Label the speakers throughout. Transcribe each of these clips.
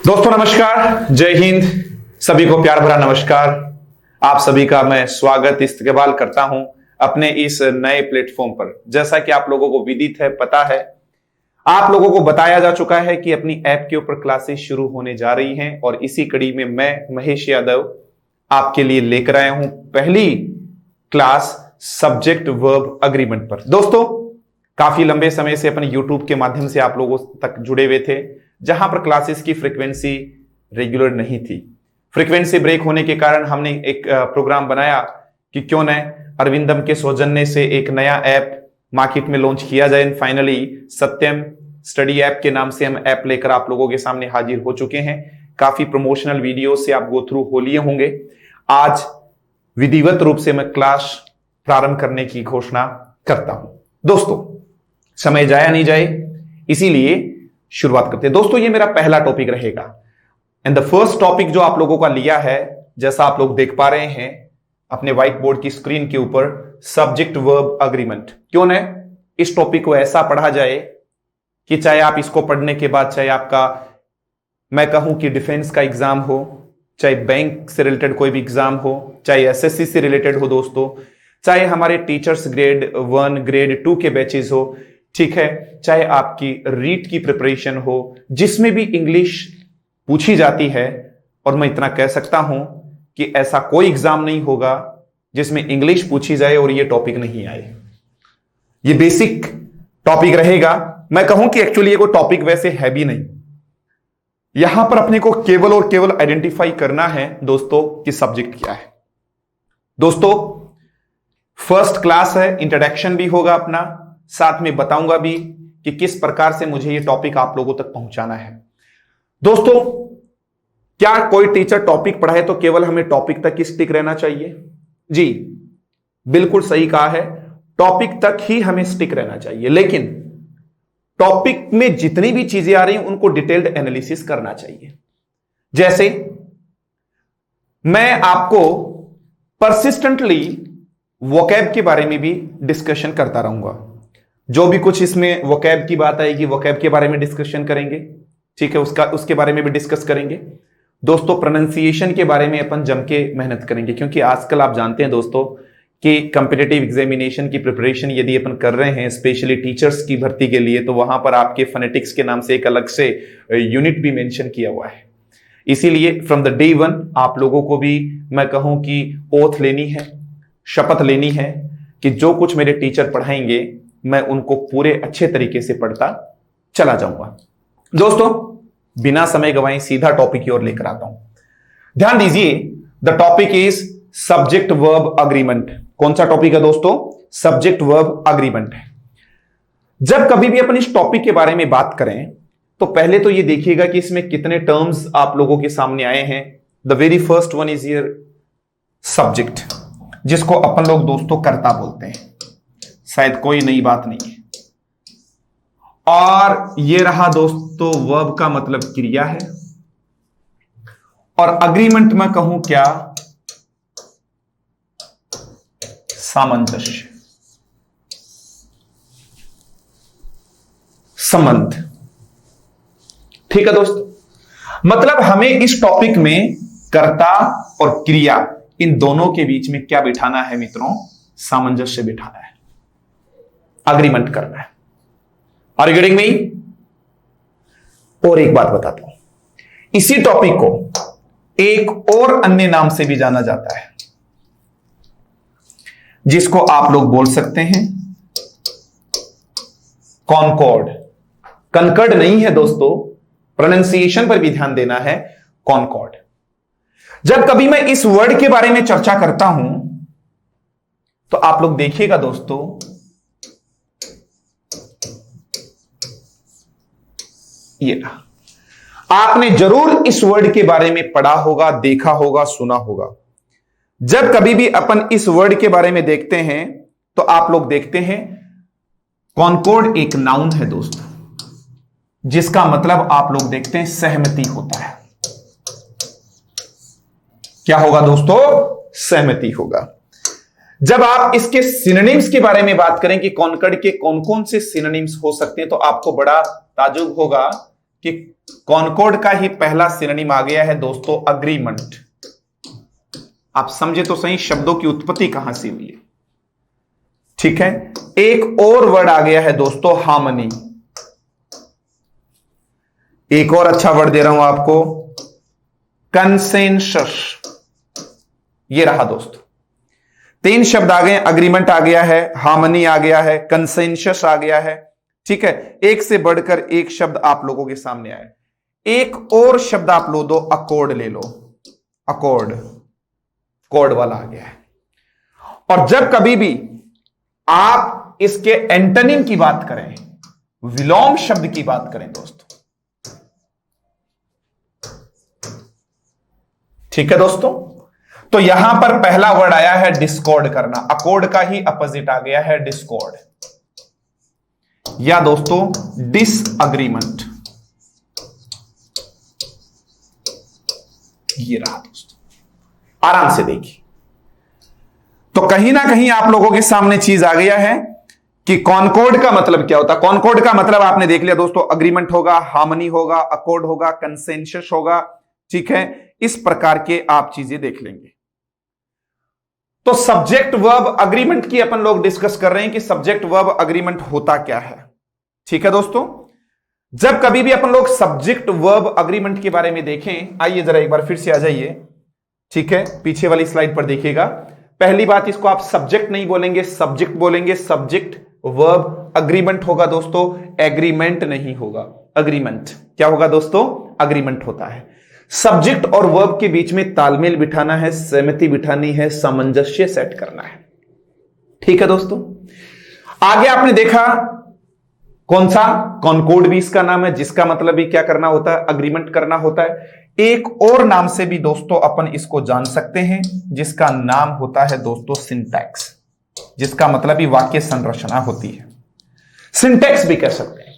Speaker 1: दोस्तों नमस्कार, जय हिंद। सभी को प्यार भरा नमस्कार। आप सभी का मैं स्वागत इस्तकबाल करता हूं अपने इस नए प्लेटफॉर्म पर। जैसा कि आप लोगों को विदित है, पता है, आप लोगों को बताया जा चुका है कि अपनी ऐप के ऊपर क्लासेस शुरू होने जा रही हैं और इसी कड़ी में मैं महेश यादव आपके लिए लेकर आया हूं पहली क्लास सब्जेक्ट वर्ब अग्रीमेंट पर। दोस्तों काफी लंबे समय से अपने YouTube के माध्यम से आप लोगों तक जुड़े हुए थे, जहां पर क्लासेस की फ्रीक्वेंसी रेगुलर नहीं थी। फ्रीक्वेंसी ब्रेक होने के कारण हमने एक प्रोग्राम बनाया कि क्यों न अरविंदम के सौजन्य से एक नया ऐप मार्केट में लॉन्च किया जाए। फाइनली सत्यम स्टडी ऐप के नाम से हम ऐप लेकर आप लोगों के सामने हाजिर हो चुके हैं। काफी प्रमोशनल वीडियो से आप गो थ्रू हो लिए होंगे। आज विधिवत रूप से मैं क्लास प्रारंभ करने की घोषणा करता हूं। दोस्तों समय जाया नहीं जाए, इसीलिए शुरुआत करते हैं। दोस्तों ये मेरा पहला टॉपिक रहेगा एंड द फर्स्ट टॉपिक जो आप लोगों का लिया है, जैसा आप लोग देख पा रहे हैं अपने व्हाइट बोर्ड की स्क्रीन के ऊपर, सब्जेक्ट वर्ब अग्रीमेंट। क्यों न इस टॉपिक को ऐसा पढ़ा जाए कि चाहे आप इसको पढ़ने के बाद चाहे आपका, मैं कहूं कि डिफेंस का एग्जाम हो, चाहे बैंक से रिलेटेड कोई भी एग्जाम हो, चाहे एसएससी से रिलेटेड हो, दोस्तों चाहे हमारे टीचर्स ग्रेड 1 ग्रेड 2 के बैचेस हो, ठीक है, चाहे आपकी रीट की प्रिपरेशन हो, जिसमें भी इंग्लिश पूछी जाती है। और मैं इतना कह सकता हूं कि ऐसा कोई एग्जाम नहीं होगा जिसमें इंग्लिश पूछी जाए और ये टॉपिक नहीं आए। ये बेसिक टॉपिक रहेगा। मैं कहूं कि एक्चुअली ये कोई टॉपिक वैसे है भी नहीं। यहां पर अपने को केवल और केवल आइडेंटिफाई करना है दोस्तों कि सब्जेक्ट क्या है। दोस्तों फर्स्ट क्लास है, इंट्रोडक्शन भी होगा अपना, साथ में बताऊंगा भी कि किस प्रकार से मुझे ये टॉपिक आप लोगों तक पहुंचाना है। दोस्तों क्या कोई टीचर टॉपिक पढ़ाए तो केवल हमें टॉपिक तक ही स्टिक रहना चाहिए? जी बिल्कुल सही कहा है, टॉपिक तक ही हमें स्टिक रहना चाहिए, लेकिन टॉपिक में जितनी भी चीजें आ रही हैं उनको डिटेल्ड एनालिसिस करना चाहिए। जैसे मैं आपको परसिस्टेंटली वोकैब के बारे में भी डिस्कशन करता रहूंगा। जो भी कुछ इसमें वोकैब की बात आएगी, वोकैब के बारे में डिस्कशन करेंगे, ठीक है, उसके बारे में भी डिस्कस करेंगे। दोस्तों प्रोनाउंसिएशन के बारे में अपन जम के मेहनत करेंगे, क्योंकि आजकल आप जानते हैं दोस्तों कि कॉम्पिटिटिव एग्जामिनेशन की प्रिपरेशन यदि अपन कर रहे हैं, स्पेशली टीचर्स की भर्ती के लिए, तो वहां पर आपके फोनेटिक्स के नाम से एक अलग से यूनिट भी मेंशन किया हुआ है। इसीलिए फ्रॉम द डे वन आप लोगों को भी मैं कहूं कि ओथ लेनी है, शपथ लेनी है कि जो कुछ मेरे टीचर पढ़ाएंगे मैं उनको पूरे अच्छे तरीके से पढ़ता चला जाऊंगा। दोस्तों बिना समय गवाए सीधा टॉपिक की ओर लेकर आता हूं। ध्यान दीजिए, the topic is subject verb agreement. कौन सा टॉपिक है दोस्तों? सब्जेक्ट वर्ब अग्रीमेंट है। जब कभी भी अपन इस टॉपिक के बारे में बात करें तो पहले तो ये देखिएगा कि इसमें कितने टर्म्स आप लोगों के सामने आए हैं। The very first one is your subject, जिसको अपन लोग दोस्तों कर्ता बोलते हैं, शायद कोई नई बात नहीं है। और ये रहा दोस्तों वर्ब का मतलब क्रिया है, और अग्रीमेंट में कहूं क्या? सामंजस्य, संबंध। ठीक है दोस्तों, मतलब हमें इस टॉपिक में कर्ता और क्रिया इन दोनों के बीच में क्या बिठाना है मित्रों? सामंजस्य बिठाना है, अग्रीमेंट करना है। Are you getting me? और एक बात बताता हूं, इसी टॉपिक को एक और अन्य नाम से भी जाना जाता है, जिसको आप लोग बोल सकते हैं कॉनकॉर्ड। कनकर्ड नहीं है दोस्तों, प्रोनाउंसिएशन पर भी ध्यान देना है, कॉनकॉर्ड। जब कभी मैं इस वर्ड के बारे में चर्चा करता हूं तो आप लोग देखिएगा दोस्तों, ये आपने जरूर इस वर्ड के बारे में पढ़ा होगा, देखा होगा, सुना होगा। जब कभी भी अपन इस वर्ड के बारे में देखते हैं तो आप लोग देखते हैं कॉनकॉर्ड एक नाउन है दोस्तों, जिसका मतलब आप लोग देखते हैं सहमति होता है। क्या होगा दोस्तों? सहमति होगा। जब आप इसके सिनोनिम्स के बारे में बात करें कि कॉनकॉर्ड के कौन कौन से सिनोनिम्स हो सकते हैं, तो आपको बड़ा ताजुब होगा कि कॉनकॉर्ड का ही पहला सिनोनिम आ गया है दोस्तों अग्रीमेंट। आप समझे तो सही शब्दों की उत्पत्ति कहां से हुई है। ठीक है, एक और वर्ड आ गया है दोस्तों हार्मनी। एक और अच्छा वर्ड दे रहा हूं आपको, कंसेंसस। ये रहा दोस्तों, 3 शब्द आ गए, अग्रीमेंट आ गया है, हार्मनी आ गया है, कंसेंसस आ गया है। ठीक है, एक से बढ़कर एक शब्द आप लोगों के सामने आए। एक और शब्द आप लो दो, अकॉर्ड ले लो, अकॉर्ड, कॉर्ड वाला आ गया है। और जब कभी भी आप इसके एंटोनिम की बात करें, विलोम शब्द की बात करें दोस्तों, ठीक है दोस्तों, तो यहां पर पहला वर्ड आया है डिस्कॉर्ड करना। अकॉर्ड का ही अपोजिट आ गया है डिस्कॉर्ड, या दोस्तों डिसअग्रीमेंट। ये रहा दोस्तों, आराम से देखिए। तो कहीं ना कहीं आप लोगों के सामने चीज आ गया है कि कॉनकॉर्ड का मतलब क्या होता है। कॉनकॉर्ड का मतलब आपने देख लिया दोस्तों, अग्रीमेंट होगा, हार्मनी होगा, अकॉर्ड होगा, कंसेंसस होगा। ठीक है, इस प्रकार के आप चीजें देख लेंगे। तो सब्जेक्ट वर्ब अग्रीमेंट की अपन लोग डिस्कस कर रहे हैं कि सब्जेक्ट वर्ब अग्रीमेंट होता क्या है। ठीक है दोस्तों, जब कभी भी अपन लोग सब्जेक्ट वर्ब अग्रीमेंट के बारे में देखें, आइए जरा एक बार फिर से आ जाइए। ठीक है, पीछे वाली स्लाइड पर देखिएगा। पहली बात, इसको आप सब्जेक्ट नहीं बोलेंगे, सब्जेक्ट बोलेंगे। सब्जेक्ट वर्ब अग्रीमेंट होगा दोस्तों, एग्रीमेंट नहीं होगा, अग्रीमेंट। क्या होगा दोस्तों, अग्रीमेंट होता है। सब्जेक्ट और वर्ब के बीच में तालमेल बिठाना है, सहमति बिठानी है, सामंजस्य सेट करना है। ठीक है दोस्तों, आगे आपने देखा कौन सा, कॉनकॉर्ड भी इसका नाम है, जिसका मतलब भी क्या करना होता है, अग्रीमेंट करना होता है। एक और नाम से भी दोस्तों अपन इसको जान सकते हैं, जिसका नाम होता है दोस्तों सिंटैक्स, जिसका मतलब भी वाक्य संरचना होती है। सिंटैक्स भी कह सकते हैं।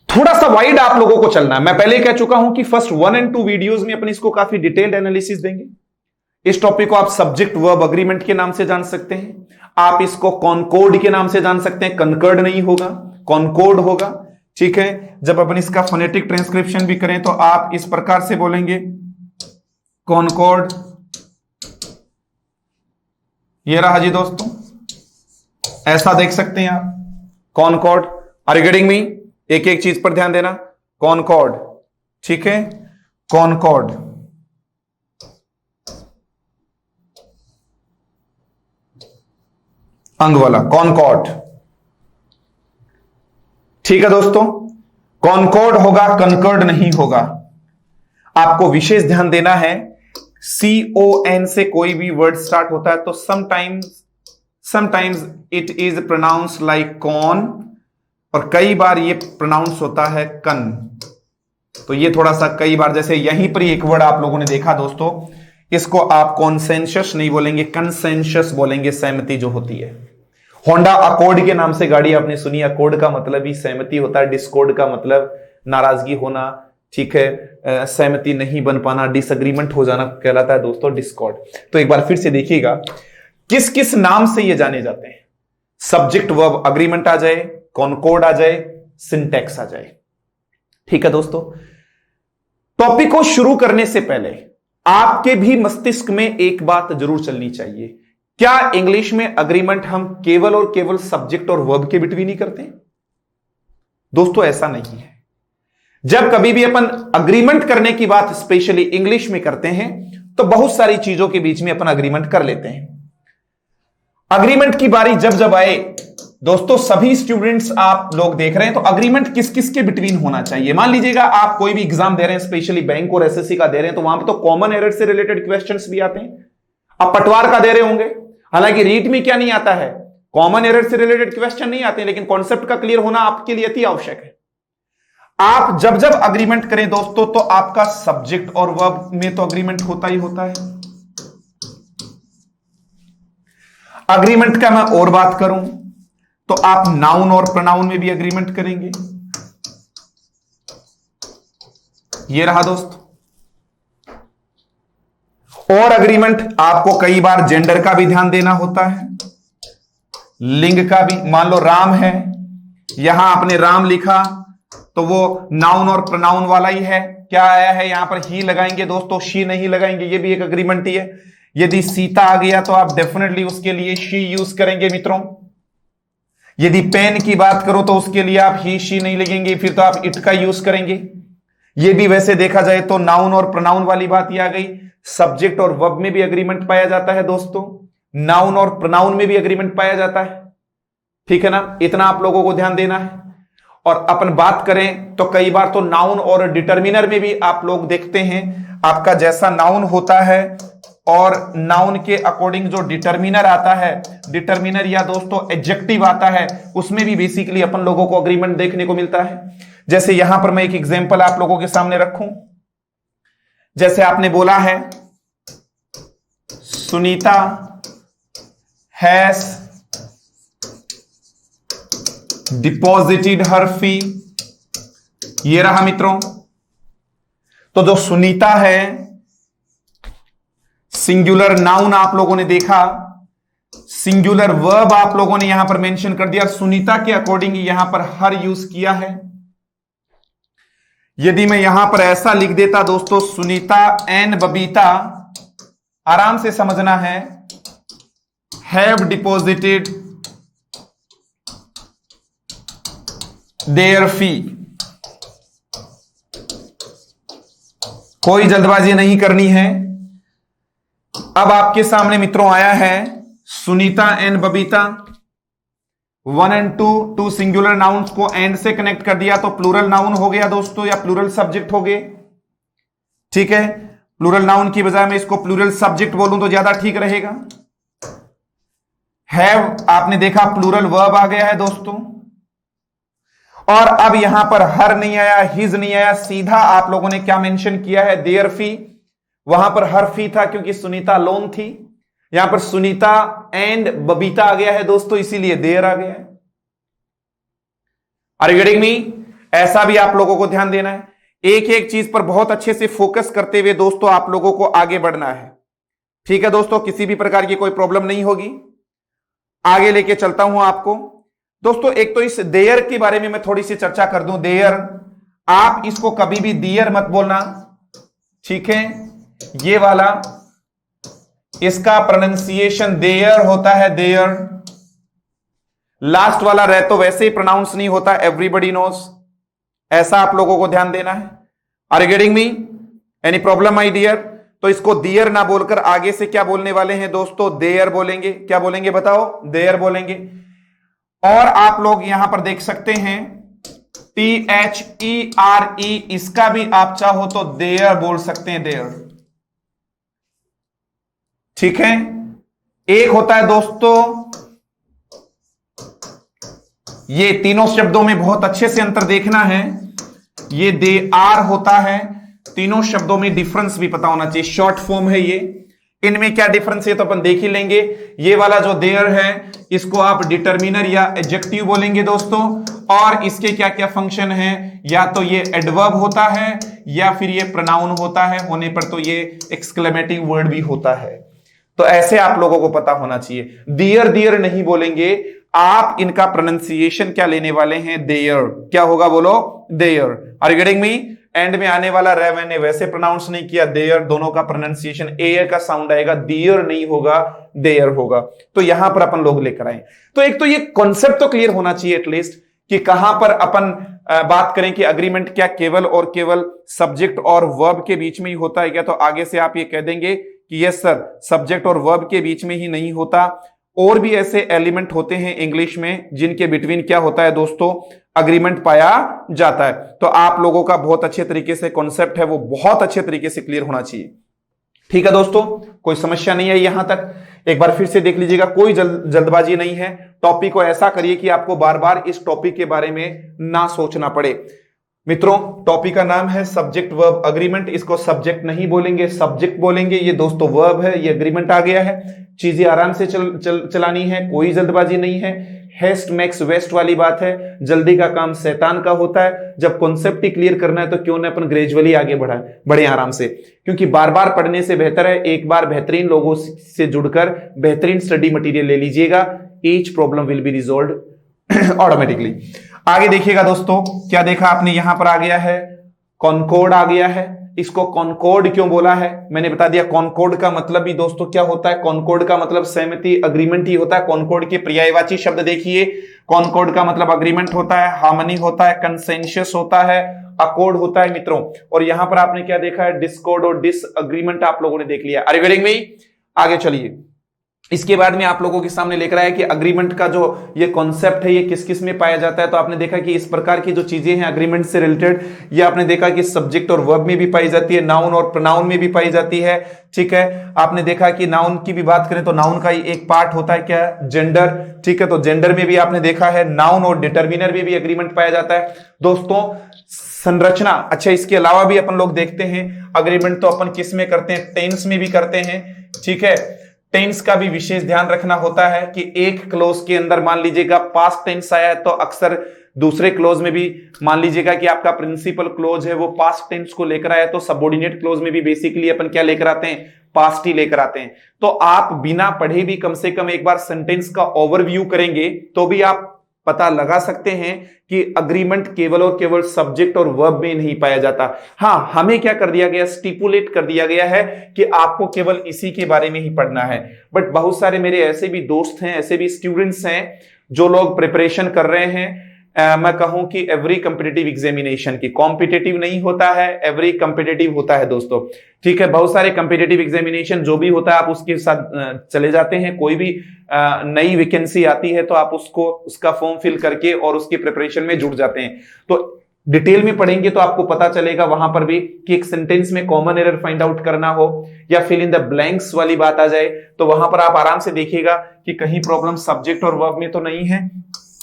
Speaker 1: थोड़ा सा वाइड आप लोगों को चलना है। मैं पहले कह चुका हूं कि फर्स्ट 1 और 2 वीडियोस में अपन इसको काफी डिटेल्ड एनालिसिस देंगे। इस टॉपिक को आप सब्जेक्ट वर्ब अग्रीमेंट के नाम से जान सकते हैं, आप इसको कॉनकॉर्ड के नाम से जान सकते हैं। कनकर्ड नहीं होगा, कॉनकॉर्ड होगा। ठीक है, जब अपन इसका फोनेटिक ट्रांसक्रिप्शन भी करें तो आप इस प्रकार से बोलेंगे, कॉनकॉर्ड। ये रहा जी दोस्तों, ऐसा देख सकते हैं आप, concord. Are you getting me? एक एक चीज पर ध्यान देना, कॉनकॉर्ड। ठीक है, कॉनकॉर्ड। अंग वाला कॉनकॉर्ड। ठीक है दोस्तों, कॉनकॉर्ड होगा, कनकर्ड नहीं होगा। आपको विशेष ध्यान देना है, CON से कोई भी वर्ड स्टार्ट होता है तो sometimes it is pronounce like con, और कई बार ये प्रोनाउंस होता है कन। तो ये थोड़ा सा कई बार, जैसे यहीं पर एक वर्ड आप लोगों ने देखा दोस्तों, इसको आप कॉन्सेंसस नहीं बोलेंगे, कंसेंसस बोलेंगे, सहमति जो होती है। होंडा अकॉर्ड के नाम से गाड़ी आपने सुनी, अकॉर्ड का मतलब ही सहमति होता है, डिस्कॉर्ड का मतलब नाराजगी होना। ठीक है, सहमति नहीं बन पाना, डिसएग्रीमेंट हो जाना कहलाता है दोस्तों डिस्कॉर्ड। तो एक बार फिर से देखिएगा किस किस नाम से ये जाने जाते हैं। सब्जेक्ट वर्ब अग्रीमेंट आ जाए, कॉनकॉर्ड आ जाए, सिंटैक्स आ जाए। ठीक है दोस्तों, टॉपिक को शुरू करने से पहले आपके भी मस्तिष्क में एक बात जरूर चलनी चाहिए, क्या इंग्लिश में अग्रीमेंट हम केवल और केवल सब्जेक्ट और वर्ब के बिटवीन ही करते हैं? दोस्तों ऐसा नहीं है। जब कभी भी अपन अग्रीमेंट करने की बात स्पेशली इंग्लिश में करते हैं तो बहुत सारी चीजों के बीच में अपन अग्रीमेंट कर लेते हैं। अग्रीमेंट की बारी जब जब आए दोस्तों, सभी स्टूडेंट्स आप लोग देख रहे हैं, तो अग्रीमेंट किस किस के बिटवीन होना चाहिए। मान लीजिएगा आप कोई भी एग्जाम दे रहे हैं, स्पेशली बैंक और एसएससी का दे रहे हैं, तो वहां पर तो कॉमन एरर से रिलेटेड क्वेश्चंस भी आते हैं। आप पटवार का दे रहे होंगे, हालांकि रीट में क्या नहीं आता है, कॉमन एरर से रिलेटेड क्वेश्चन नहीं आते, लेकिन कॉन्सेप्ट का क्लियर होना आपके लिए अति आवश्यक है। आप जब जब अग्रीमेंट करें दोस्तों, तो आपका सब्जेक्ट और वर्ब में तो अग्रीमेंट होता ही होता है। अग्रीमेंट का मैं और बात करूं तो आप नाउन और प्रोनाउन में भी अग्रीमेंट करेंगे। ये रहा दोस्तों, और अग्रीमेंट आपको कई बार जेंडर का भी ध्यान देना होता है, लिंग का भी। मान लो राम है, यहां आपने राम लिखा तो वो नाउन और प्रोनाउन वाला ही है। क्या आया है यहां पर, ही लगाएंगे दोस्तों, शी नहीं लगाएंगे, ये भी एक अग्रीमेंट ही है। यदि सीता आ गया तो आप डेफिनेटली उसके लिए शी यूज करेंगे मित्रों। यदि पेन की बात करो तो उसके लिए आप ही शी नहीं लगेंगे, फिर तो आप इट का यूज करेंगे। ये भी वैसे देखा जाए तो नाउन और प्रोनाउन वाली बात ही आ गई। सब्जेक्ट और वर्ब में भी अग्रीमेंट पाया जाता है दोस्तों, नाउन और प्रोनाउन में भी अग्रीमेंट पाया जाता है। ठीक है ना, इतना आप लोगों को ध्यान देना है। और अपन बात करें तो कई बार तो नाउन और डिटर्मिनर में भी आप लोग देखते हैं, आपका जैसा नाउन होता है और नाउन के अकॉर्डिंग जो डिटर्मिनर आता है, डिटर्मिनर या दोस्तों एडजेक्टिव आता है, उसमें भी बेसिकली अपन लोगों को अग्रीमेंट देखने को मिलता है। जैसे यहां पर मैं एक एग्जांपल आप लोगों के सामने रखूं, जैसे आपने बोला है सुनीता हैज डिपॉजिटेड हर फी, ये रहा मित्रों। तो जो सुनीता है सिंगुलर नाउन आप लोगों ने देखा, सिंगुलर वर्ब आप लोगों ने यहां पर मेंशन कर दिया, सुनीता के अकॉर्डिंग यहां पर हर यूज किया है। यदि मैं यहां पर ऐसा लिख देता दोस्तों, सुनीता एंड बबीता, आराम से समझना है, हैव डिपॉजिटेड देयर फी। कोई जल्दबाजी नहीं करनी है। अब आपके सामने मित्रों आया है Sunita and Babita, 1 and 2 singular nouns को एंड से कनेक्ट कर दिया तो प्लूरल नाउन हो गया दोस्तों, या प्लूरल सब्जेक्ट हो गए। ठीक है, प्लूरल नाउन की बजाय मैं इसको प्लूरल सब्जेक्ट बोलूं तो ज्यादा ठीक रहेगा। हैव आपने देखा प्लूरल वर्ब आ गया है दोस्तों। और अब यहां पर हर नहीं आया, हिज नहीं आया, सीधा आप लोगों ने क्या मेंशन किया है, देयर फी। वहां पर हर फी था क्योंकि सुनीता लोन थी, यहां पर सुनीता एंड बबीता आ गया है दोस्तों, इसीलिए देयर आ गया है। Are you getting me? ऐसा भी आप लोगों को ध्यान देना है। एक एक चीज पर बहुत अच्छे से फोकस करते हुए दोस्तों आप लोगों को आगे बढ़ना है। ठीक है दोस्तों, किसी भी प्रकार की कोई प्रॉब्लम नहीं होगी। आगे लेके चलता हूं आपको दोस्तों। एक तो इस देयर के बारे में मैं थोड़ी सी चर्चा कर दूं। देयर, आप इसको कभी भी दियर मत बोलना, ठीक है। ये वाला, इसका प्रोनाउंसिएशन देयर होता है, देयर। लास्ट वाला रह तो वैसे ही प्रोनाउंस नहीं होता, एवरीबॉडी नोस। ऐसा आप लोगों को ध्यान देना है। Are you getting me? Any problem my dear? तो इसको दियर ना बोलकर आगे से क्या बोलने वाले हैं दोस्तों, देयर बोलेंगे। क्या बोलेंगे बताओ? देयर बोलेंगे। और आप लोग यहां पर देख सकते हैं THERE, इसका भी आप चाहो तो देयर बोल सकते हैं, देयर। ठीक है, एक होता है दोस्तों, ये तीनों शब्दों में बहुत अच्छे से अंतर देखना है, ये दे आर होता है। तीनों शब्दों में डिफरेंस भी पता होना चाहिए, शॉर्ट फॉर्म है ये। इनमें क्या डिफरेंस है तो अपन देख ही लेंगे। ये वाला जो देयर है इसको आप डिटर्मिनर या एडजेक्टिव बोलेंगे दोस्तों। और इसके क्या क्या फंक्शन है, या तो ये एडवर्ब होता है या फिर ये प्रोनाउन होता है, होने पर तो ये एक्सक्लेमेटिव वर्ड भी होता है। तो ऐसे आप लोगों को पता होना चाहिए। दियर दियर नहीं बोलेंगे आप, इनका प्रोनाउंसिएशन क्या लेने वाले हैं, देयर। क्या होगा बोलो? There. Are you getting me? End में आने वाला रे मैंने वैसे प्रोनाउंस नहीं किया, देयर। दोनों का प्रोनाउंसिएशन ए का साउंड आएगा, दियर नहीं होगा, देयर होगा। तो यहां पर अपन लोग लेकर आए। तो एक तो ये कॉन्सेप्ट तो क्लियर होना चाहिए एटलीस्ट, कि कहां पर अपन बात करें कि अग्रीमेंट क्या केवल और केवल सब्जेक्ट और वर्ब के बीच में ही होता है क्या। तो आगे से आप ये कह देंगे कि यस सर, सब्जेक्ट और वर्ब के बीच में ही नहीं होता, और भी ऐसे एलिमेंट होते हैं इंग्लिश में जिनके बिटवीन क्या होता है दोस्तों, अग्रीमेंट पाया जाता है। तो आप लोगों का बहुत अच्छे तरीके से कॉन्सेप्ट है वो बहुत अच्छे तरीके से क्लियर होना चाहिए। ठीक है दोस्तों, कोई समस्या नहीं है यहां तक। एक बार फिर से देख लीजिएगा, कोई जल्दबाजी नहीं है। टॉपिक को ऐसा करिए कि आपको बार बार इस टॉपिक के बारे में ना सोचना पड़े। मित्रों, टॉपिक का नाम है सब्जेक्ट वर्ब अग्रीमेंट। इसको सब्जेक्ट नहीं बोलेंगे, सब्जेक्ट बोलेंगे। ये दोस्तों वर्ब है, ये अग्रीमेंट आ गया है। चीजें आराम से चलानी है, कोई जल्दबाजी नहीं है। हेस्ट मैक्स वेस्ट वाली बात है, जल्दी का काम शैतान का होता है। जब कॉन्सेप्ट ही क्लियर करना है तो क्यों ना अपन ग्रेजुअली आगे बढ़े आराम से, क्योंकि बार बार पढ़ने से बेहतर है एक बार बेहतरीन लोगों से जुड़कर बेहतरीन स्टडी मटेरियल ले लीजिएगा। Each problem will be resolved automatically. आगे देखिएगा दोस्तों, क्या देखा आपने, यहां पर आ गया है कॉनकॉर्ड आ गया है। इसको कॉनकॉर्ड क्यों बोला है, मैंने बता दिया। कॉनकॉर्ड का मतलब भी दोस्तों क्या होता है, कॉनकॉर्ड का मतलब सहमति, अग्रीमेंट ही होता है। कॉनकॉर्ड के पर्यायवाची शब्द देखिए, कॉनकॉर्ड का मतलब अग्रीमेंट होता है, हार्मनी होता है, कंसेंसस होता है, अकॉर्ड होता है मित्रों। और यहां पर आपने क्या देखा है, डिस्कॉर्ड और डिसएग्रीमेंट आप लोगों ने देख लिया। Are you getting me? आगे चलिए, इसके बाद में आप लोगों के सामने लेकर आया कि अग्रीमेंट का जो ये कॉन्सेप्ट है ये किस किस में पाया जाता है। तो आपने देखा कि इस प्रकार की जो चीजें हैं अग्रीमेंट से रिलेटेड, ये आपने देखा कि सब्जेक्ट और वर्ब में भी पाई जाती है, नाउन और प्रोनाउन में भी पाई जाती है। ठीक है, आपने देखा कि नाउन की भी बात करें तो नाउन का ही एक पार्ट होता है क्या, जेंडर। ठीक है, तो जेंडर में भी आपने देखा है, नाउन और डिटर्मिनर में भी अग्रीमेंट पाया जाता है दोस्तों। संरचना, अच्छा इसके अलावा भी अपन लोग देखते हैं अग्रीमेंट तो अपन किस में करते हैं, टेंस में भी करते हैं। ठीक है, टेंस का भी विशेष ध्यान रखना होता है कि एक क्लोज के अंदर मान लीजिएगा पास्ट टेंस आया है तो अक्सर दूसरे क्लोज में भी मान लीजिएगा कि आपका प्रिंसिपल क्लोज है वो पास्ट टेंस को लेकर आया, तो सबऑर्डिनेट क्लोज में भी बेसिकली अपन क्या लेकर आते हैं, पास्ट ही लेकर आते हैं। तो आप बिना पढ़े भी कम से कम एक बार सेंटेंस का ओवरव्यू करेंगे तो भी आप पता लगा सकते हैं कि अग्रीमेंट केवल और केवल सब्जेक्ट और वर्ब में नहीं पाया जाता। हां, हमें क्या कर दिया गया, स्टिपुलेट कर दिया गया है कि आपको केवल इसी के बारे में ही पढ़ना है। बट बहुत सारे मेरे ऐसे भी दोस्त हैं, ऐसे भी स्टूडेंट्स हैं जो लोग प्रिपरेशन कर रहे हैं। मैं कहूं कि एवरी कॉम्पिटिटिव एग्जामिनेशन की, कॉम्पिटिटिव नहीं होता है, एवरी कॉम्पिटिटिव होता है दोस्तों। ठीक है, बहुत सारे कॉम्पिटिटिव एग्जामिनेशन जो भी होता है आप उसके साथ चले जाते हैं। कोई भी नई वैकेंसी आती है तो आप उसका फॉर्म फिल करके और उसकी प्रिपरेशन में जुट जाते हैं। तो डिटेल में पढ़ेंगे तो आपको पता चलेगा वहां पर भी कि एक सेंटेंस में कॉमन एरर फाइंड आउट करना हो या फिल इन द ब्लैंक्स वाली बात आ जाए तो वहां पर आप आराम से देखिएगा कि कहीं प्रॉब्लम सब्जेक्ट और वर्ब में तो नहीं है,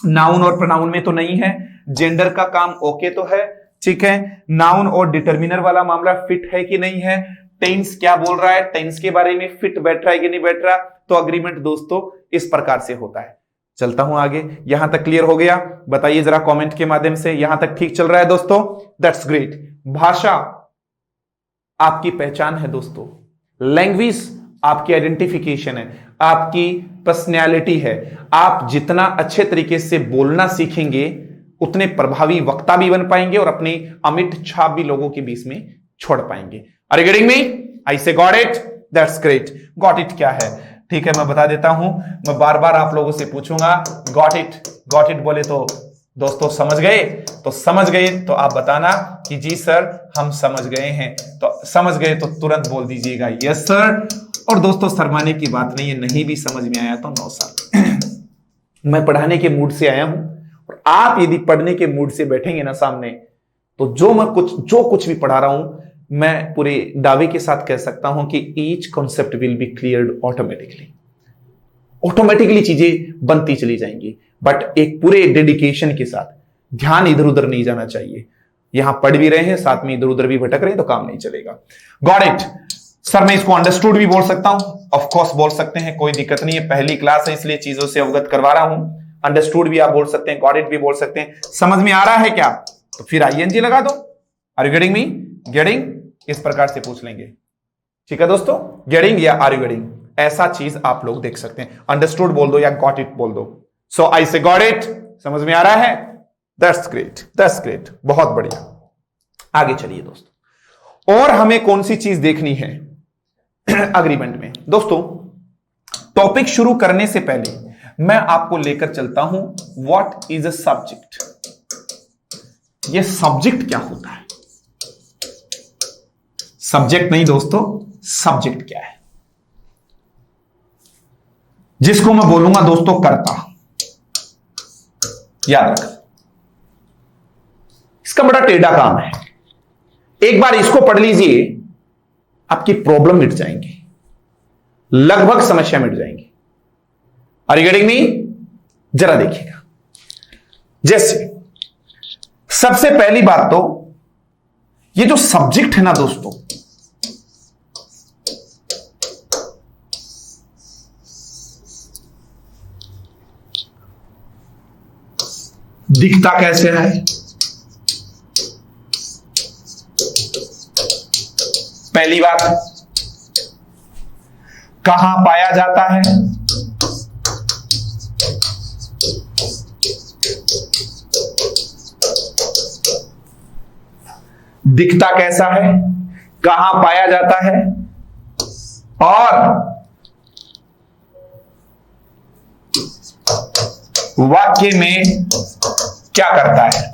Speaker 1: नाउन और प्रोनाउन में तो नहीं है, जेंडर का काम ओके तो है। ठीक है, नाउन और डिटर्मिनर वाला मामला फिट है कि नहीं है, टेंस क्या बोल रहा है, टेंस के बारे में फिट बैठ रहा है कि नहीं बैठ रहा। तो अग्रीमेंट दोस्तों इस प्रकार से होता है। चलता हूं आगे, यहां तक क्लियर हो गया, बताइए जरा कमेंट के माध्यम से, यहां तक ठीक चल रहा है दोस्तों? That's great. भाषा आपकी पहचान है दोस्तों, लैंग्वेज आपकी आइडेंटिफिकेशन है, आपकी पर्सनैलिटी है। आप जितना अच्छे तरीके से बोलना सीखेंगे उतने प्रभावी वक्ता भी बन पाएंगे और अपनी अमिट छाप भी लोगों के बीच में छोड़ पाएंगे। Are you getting me? I say got it, that's great. Got it क्या है? ठीक है, मैं बता देता हूं, मैं बार बार आप लोगों से पूछूंगा गॉट इट बोले तो दोस्तों समझ गए, तो समझ गए तो आप बताना कि जी सर हम समझ गए हैं। तो समझ गए तो तुरंत बोल दीजिएगा यस सर। और दोस्तों शर्माने की बात नहीं है, नहीं भी समझ में आया तो नो सर। मैं पढ़ाने के मूड से आया हूं और आप यदि पढ़ने के मूड से बैठेंगे ना सामने तो जो कुछ भी पढ़ा रहा हूं मैं पूरे दावे के साथ कह सकता हूं कि each concept will be cleared automatically चीजें बनती चली जाएंगी। बट एक पूरे डेडिकेशन के साथ, ध्यान इधर उधर नहीं जाना चाहिए। यहां पढ़ भी रहे हैं साथ में इधर उधर भी भटक रहे हैं तो काम नहीं चलेगा। गॉट इट सर, मैं इसको अंडरस्टूड भी बोल सकता हूं, ऑफ कोर्स बोल सकते हैं, कोई दिक्कत नहीं है, पहली क्लास है इसलिए चीजों से अवगत करवा रहा हूं। अंडरस्टूड भी आप बोल सकते हैं, गॉट इट भी बोल सकते हैं। समझ में आ रहा है क्या? तो फिर आईएनजी लगा दो। Are you getting me? Getting इस प्रकार से पूछ लेंगे। ठीक है दोस्तों, गेटिंग या आर यू गेटिंग, ऐसा चीज आप लोग देख सकते हैं। अंडरस्टूड बोल दो या गॉट इट बोल दो। सो आई से गॉट इट, समझ में आ रहा है? दैट्स ग्रेट, बहुत बढ़िया। आगे चलिए दोस्तों, और हमें कौन सी चीज देखनी है अग्रीमेंट में? दोस्तों टॉपिक शुरू करने से पहले मैं आपको लेकर चलता हूं व्हाट इज अ सब्जेक्ट। यह सब्जेक्ट क्या होता है? सब्जेक्ट नहीं दोस्तों, सब्जेक्ट क्या है? जिसको मैं बोलूंगा दोस्तों कर्ता, याद रख, इसका बड़ा टेढ़ा काम है। एक बार इसको पढ़ लीजिए, आपकी प्रॉब्लम मिट जाएंगी, लगभग समस्या मिट जाएंगी। Are you getting me? जरा देखिएगा, जैसे सबसे पहली बात तो ये जो सब्जेक्ट है ना दोस्तों, दिखता कैसे है? पहली बात, कहां पाया जाता है? दिखता कैसा है, कहां पाया जाता है और वाक्य में क्या करता है,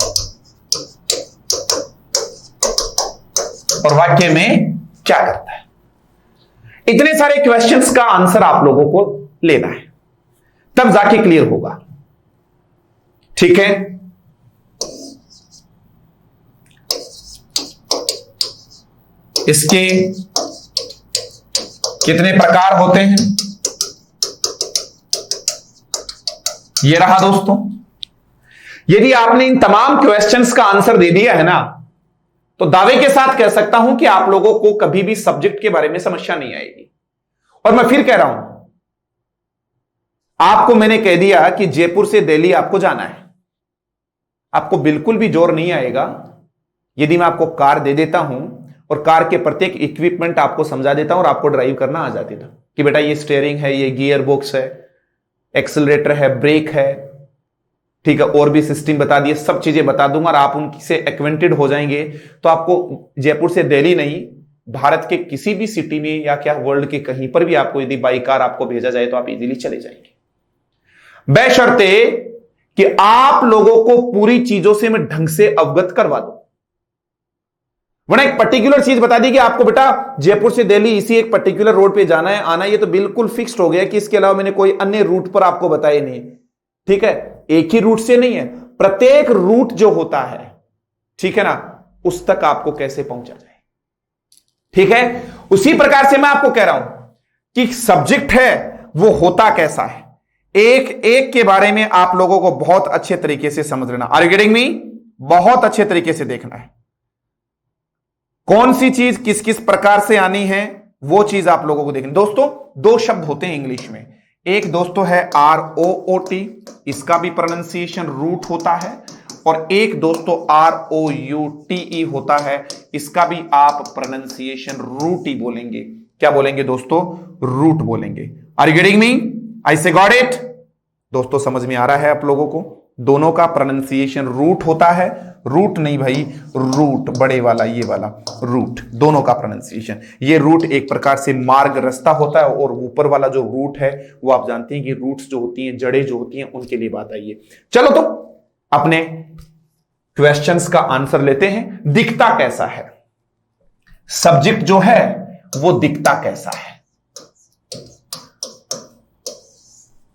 Speaker 1: और वाक्य में क्या करता है। इतने सारे क्वेश्चंस का आंसर आप लोगों को लेना है, तब जाके क्लियर होगा। ठीक है, इसके कितने प्रकार होते हैं, ये रहा दोस्तों। यदि आपने इन तमाम क्वेश्चंस का आंसर दे दिया है ना, तो दावे के साथ कह सकता हूं कि आप लोगों को कभी भी सब्जेक्ट के बारे में समस्या नहीं आएगी। और मैं फिर कह रहा हूं, आपको मैंने कह दिया कि जयपुर से दिल्ली आपको जाना है, आपको बिल्कुल भी जोर नहीं आएगा यदि मैं आपको कार दे देता हूं और कार के प्रत्येक इक्विपमेंट आपको समझा देता हूं और आपको ड्राइव करना आ जाती था कि बेटा ये स्टीयरिंग है, ये गियर बॉक्स है, एक्सेलरेटर है, ब्रेक है, ठीक है, और भी सिस्टम बता दिए, सब चीजें बता दूंगा और आप उनसे एक्वेंटेड हो जाएंगे। तो आपको जयपुर से दिल्ली नहीं, भारत के किसी भी सिटी में या क्या वर्ल्ड के कहीं पर भी आपको यदि बाई कार आपको भेजा जाए तो आप इजीली चले जाएंगे, बशर्ते कि आप लोगों को पूरी चीजों से मैं ढंग से अवगत करवा दूं। वरना एक पर्टिकुलर चीज बता दी कि आपको बेटा जयपुर से दिल्ली इसी एक पर्टिकुलर रोड पे जाना है, आना, ये तो बिल्कुल फिक्स्ड हो गया कि इसके अलावा मैंने कोई अन्य रूट पर आपको बताया नहीं। ठीक है, एक ही रूट से नहीं है, प्रत्येक रूट जो होता है, ठीक है ना, उस तक आपको कैसे पहुंचा जाए। ठीक है, उसी प्रकार से मैं आपको कह रहा हूं कि सब्जेक्ट है वो होता कैसा है, एक एक के बारे में आप लोगों को बहुत अच्छे तरीके से समझ लेना। Are you getting me? बहुत अच्छे तरीके से देखना है कौन सी चीज किस किस प्रकार से आनी है, वो चीज आप लोगों को देखनी। दोस्तों दो शब्द होते हैं इंग्लिश में, एक दोस्तों है ROOT, इसका भी प्रोनाउंसिएशन रूट होता है, और एक दोस्तों ROUTE होता है, इसका भी आप प्रोनाउंसिएशन रूट ही बोलेंगे। क्या बोलेंगे दोस्तों? रूट बोलेंगे। Are you getting me? I say got it? दोस्तों समझ में आ रहा है आप लोगों को? दोनों का प्रोनाउंसिएशन रूट होता है, रूट नहीं भाई, रूट बड़े वाला, ये वाला रूट, दोनों का प्रोनाउंसिएशन। ये रूट एक प्रकार से मार्ग रास्ता होता है, और ऊपर वाला जो रूट है वो आप जानते हैं कि रूट्स जो होती हैं, जड़ें जो होती हैं, उनके लिए बात आई है। चलो तो अपने क्वेश्चंस का आंसर लेते हैं। दिखता कैसा है, सब्जेक्ट जो है वो दिखता कैसा है।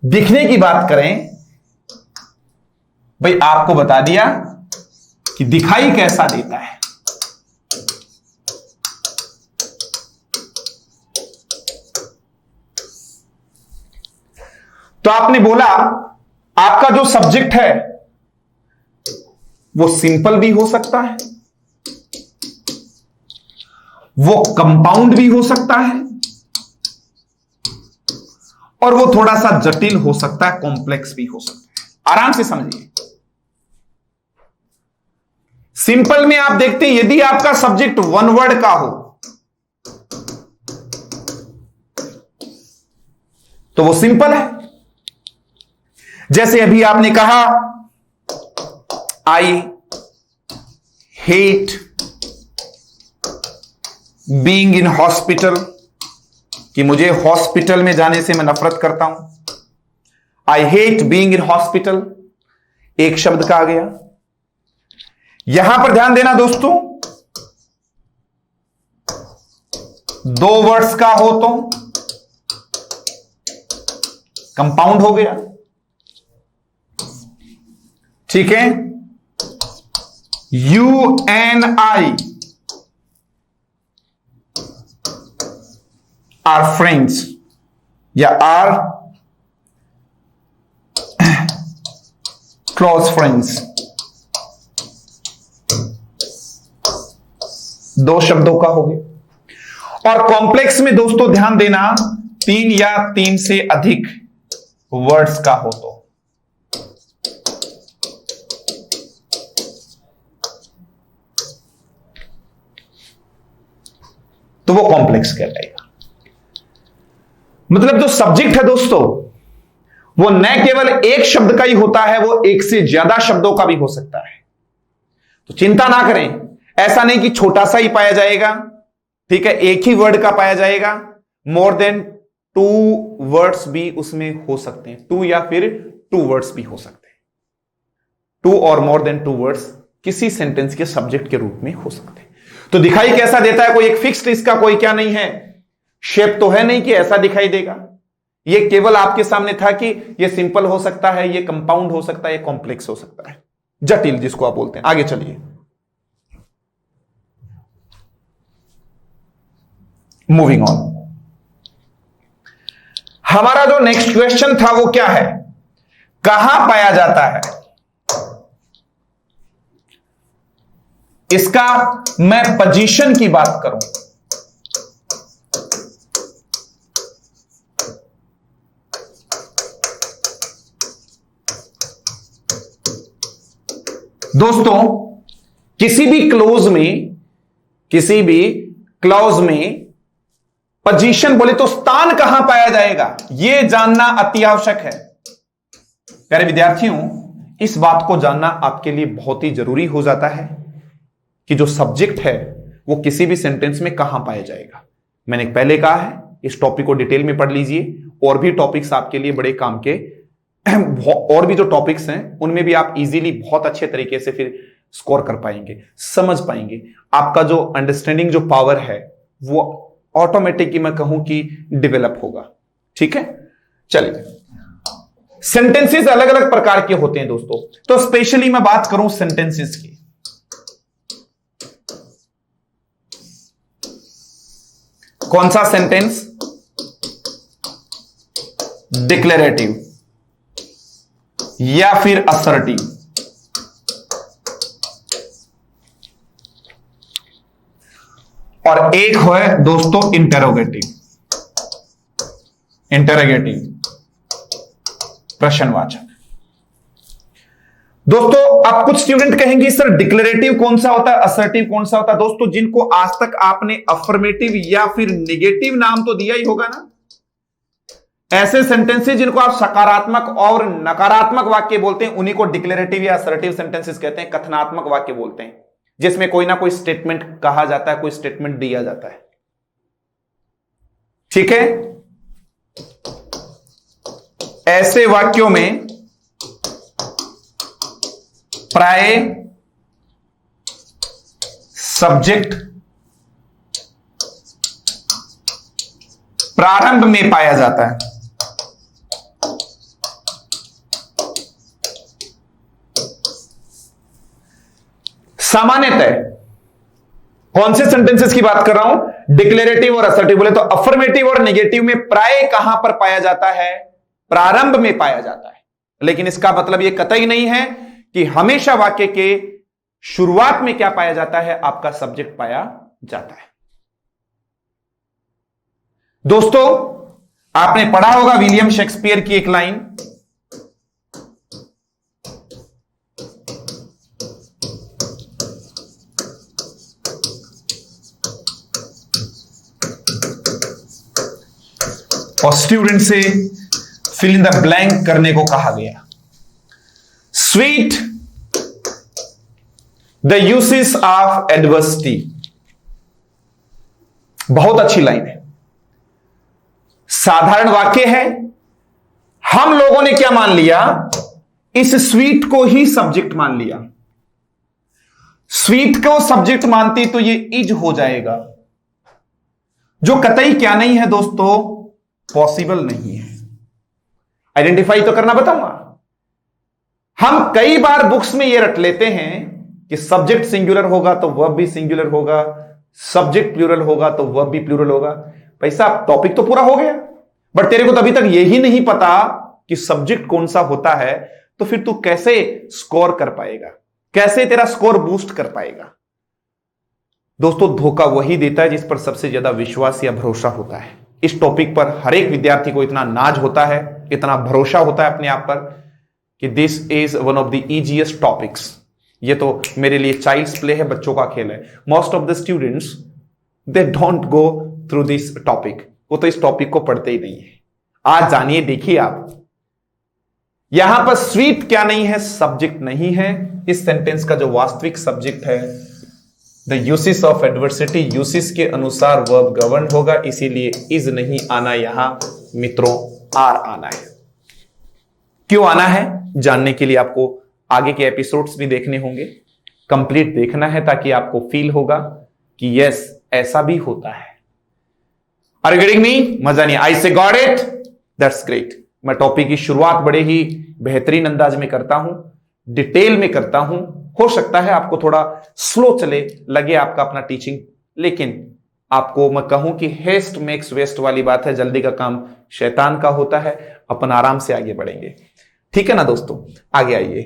Speaker 1: दिखने की बात करें भाई, आपको बता दिया कि दिखाई कैसा देता है। तो आपने बोला आपका जो सब्जेक्ट है वो सिंपल भी हो सकता है, वो कंपाउंड भी हो सकता है, और वो थोड़ा सा जटिल हो सकता है, कॉम्प्लेक्स भी हो सकता है। आराम से समझिए। सिंपल में आप देखते हैं, यदि आपका सब्जेक्ट वन वर्ड का हो तो वो सिंपल है। जैसे अभी आपने कहा I hate being in hospital, कि मुझे हॉस्पिटल में जाने से मैं नफरत करता हूं। I hate being in hospital एक शब्द का आ गया। यहां पर ध्यान देना दोस्तों, दो वर्ड्स का हो तो कंपाउंड हो गया। ठीक है, you and I R friends या आर क्लोज फ्रेंड्स, दो शब्दों का हो गया। और कॉम्प्लेक्स में दोस्तों ध्यान देना, तीन या तीन से अधिक वर्ड्स का हो तो वो कॉम्प्लेक्स कहलाएगा। मतलब जो सब्जेक्ट है दोस्तों वो न केवल एक शब्द का ही होता है, वो एक से ज्यादा शब्दों का भी हो सकता है। तो चिंता ना करें, ऐसा नहीं कि छोटा सा ही पाया जाएगा, ठीक है, एक ही वर्ड का पाया जाएगा। मोर देन 2 वर्ड्स भी उसमें हो सकते हैं, 2 या फिर 2 वर्ड्स भी हो सकते हैं। 2 और मोर देन 2 वर्ड्स किसी सेंटेंस के सब्जेक्ट के रूप में हो सकते हैं। तो दिखाई कैसा देता है, कोई एक फिक्स्ड इसका कोई क्या नहीं है, शेप तो है नहीं कि ऐसा दिखाई देगा। ये केवल आपके सामने था कि ये सिंपल हो सकता है, ये कंपाउंड हो सकता है, ये कॉम्प्लेक्स हो सकता है, जटिल जिसको आप बोलते हैं। आगे चलिए, मूविंग ऑन। हमारा जो नेक्स्ट क्वेश्चन था वो क्या है, कहां पाया जाता है। इसका मैं पोजीशन की बात करूं, दोस्तों किसी भी क्लॉज में पोजीशन बोले तो स्थान कहां पाया जाएगा, यह जानना अति आवश्यक है। प्यारे विद्यार्थियों, इस बात को जानना आपके लिए बहुत ही जरूरी हो जाता है कि जो सब्जेक्ट है वो किसी भी सेंटेंस में कहां पाया जाएगा। मैंने पहले कहा है, इस टॉपिक को डिटेल में पढ़ लीजिए, और भी टॉपिक्स आपके लिए बड़े काम के और भी जो टॉपिक्स हैं उनमें भी आप इजीली बहुत अच्छे तरीके से फिर स्कोर कर पाएंगे, समझ पाएंगे। आपका जो अंडरस्टैंडिंग जो पावर है वो ऑटोमेटिकली मैं कहूं कि डेवलप होगा, ठीक है। चलिए, सेंटेंसेस अलग अलग प्रकार के होते हैं दोस्तों, तो स्पेशली मैं बात करूं सेंटेंसेस की। कौन सा सेंटेंस, डिक्लेरेटिव या फिर असर्टिव। और एक है दोस्तों इंटेरोगेटिव, प्रश्नवाचक। दोस्तों अब कुछ स्टूडेंट कहेंगे सर डिक्लेरेटिव कौन सा होता है, असर्टिव कौन सा होता है। दोस्तों जिनको आज तक आपने अफर्मेटिव या फिर नेगेटिव नाम तो दिया ही होगा ना, ऐसे सेंटेंसेस जिनको आप सकारात्मक और नकारात्मक वाक्य बोलते हैं उन्हीं को डिक्लेरेटिव या असर्टिव सेंटेंसेस कहते हैं। कथनात्मक वाक्य बोलते हैं जिसमें कोई ना कोई स्टेटमेंट कहा जाता है, कोई स्टेटमेंट दिया जाता है, ठीक है। ऐसे वाक्यों में प्राय सब्जेक्ट प्रारंभ में पाया जाता है। सामान्यतः कौन से सेंटेंसेस की बात कर रहा हूं, डिक्लेरेटिव और असर्टिव। बोले तो अफर्मेटिव और नेगेटिव में प्राय कहां पर पाया जाता है, प्रारंभ में पाया जाता है। लेकिन इसका मतलब यह कतई नहीं है कि हमेशा वाक्य के शुरुआत में क्या पाया जाता है, आपका सब्जेक्ट पाया जाता है। दोस्तों आपने पढ़ा होगा विलियम शेक्सपियर की एक लाइन, और स्टूडेंट से फिल इन द ब्लैंक करने को कहा गया। Sweet the uses of adversity. बहुत अच्छी लाइन है, साधारण वाक्य है। हम लोगों ने क्या मान लिया, इस स्वीट को ही सब्जेक्ट मान लिया। स्वीट को सब्जेक्ट मानती तो ये इज हो जाएगा, जो कतई क्या नहीं है दोस्तों, पॉसिबल नहीं है। आइडेंटिफाई तो करना बताऊंगा। हम कई बार बुक्स में ये रट लेते हैं कि सब्जेक्ट सिंगुलर होगा तो वर्ब भी सिंगुलर होगा, सब्जेक्ट प्लूरल होगा तो वर्ब भी प्लूरल होगा। भाई साहब टॉपिक तो पूरा हो गया, बट तेरे को तो अभी तक यही नहीं पता कि सब्जेक्ट कौन सा होता है, तो फिर तू कैसे स्कोर कर पाएगा, कैसे तेरा स्कोर बूस्ट कर पाएगा। दोस्तों धोखा वही देता है जिस पर सबसे ज्यादा विश्वास या भरोसा होता है। इस टॉपिक पर हर एक विद्यार्थी को इतना नाज होता है, इतना भरोसा होता है अपने आप पर कि this is one of the easiest topics. ये तो मेरे लिए चाइल्ड्स प्ले है, बच्चों का खेल है। Most of the students they don't go through this topic, वो तो इस टॉपिक को पढ़ते ही नहीं है। आज जानिए, देखिए आप यहां पर स्वीट क्या नहीं है, सब्जेक्ट नहीं है। इस सेंटेंस का जो वास्तविक सब्जेक्ट है द यूसिस ऑफ एडवर्सिटी, यूसिस के अनुसार वर्ब गवर्न होगा, इसीलिए इज नहीं आना यहां मित्रों, आर आना है। क्यों आना है जानने के लिए आपको आगे के एपिसोड्स भी देखने होंगे, कंप्लीट देखना है ताकि आपको फील होगा कि यस ऐसा भी होता है। Are you getting me? मजा नहीं? I say got it, that's great. मैं टॉपिक की शुरुआत बड़े ही बेहतरीन अंदाज में करता हूं, डिटेल में करता हूं। हो सकता है आपको थोड़ा स्लो चले लगे आपका अपना टीचिंग, लेकिन आपको मैं कहूं कि हेस्ट मेक्स वेस्ट वाली बात है, जल्दी का काम शैतान का होता है, अपन आराम से आगे बढ़ेंगे। ठीक है ना दोस्तों, आगे आइए।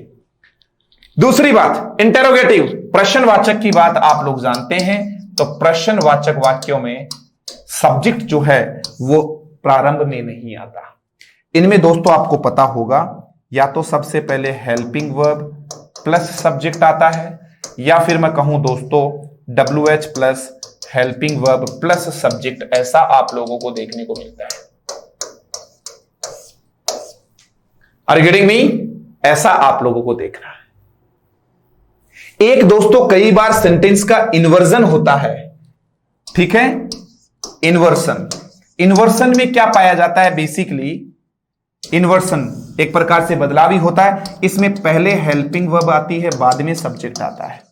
Speaker 1: दूसरी बात, इंटेरोगेटिव प्रश्नवाचक की बात आप लोग जानते हैं, तो प्रश्नवाचक वाक्यों में सब्जेक्ट जो है वो प्रारंभ में नहीं आता। इनमें दोस्तों आपको पता होगा, या तो सबसे पहले हेल्पिंग वर्ब प्लस सब्जेक्ट आता है, या फिर मैं कहूं दोस्तों WH plus helping verb plus subject, ऐसा आप लोगों को देखने को मिलता है। Are you getting me? ऐसा आप लोगों को देखना है। एक दोस्तों कई बार सेंटेंस का इन्वर्जन होता है, ठीक है? इन्वर्सन, इन्वर्सन में क्या पाया जाता है? बेसिकली इन्वर्सन एक प्रकार से बदलाव ही होता है। इसमें पहले हेल्पिंग वर्ब आती है, बाद में सब्जेक्ट आता है,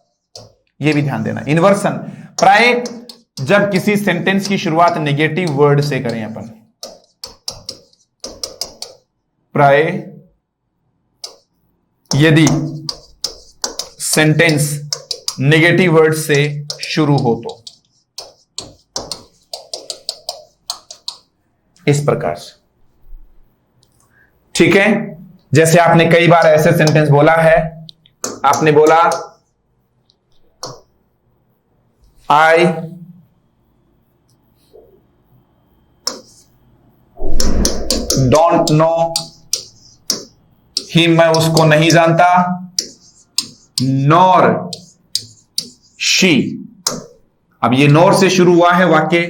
Speaker 1: यह भी ध्यान देना। इन्वर्सन प्राय जब किसी सेंटेंस की शुरुआत नेगेटिव वर्ड से करें अपन, प्राय यदि सेंटेंस नेगेटिव वर्ड से शुरू हो तो इस प्रकार से, ठीक है? जैसे आपने कई बार ऐसे सेंटेंस बोला है, आपने बोला आई डोंट नो हिम, मैं उसको नहीं जानता, नॉर शी। अब ये नॉर से शुरू हुआ है वाक्य,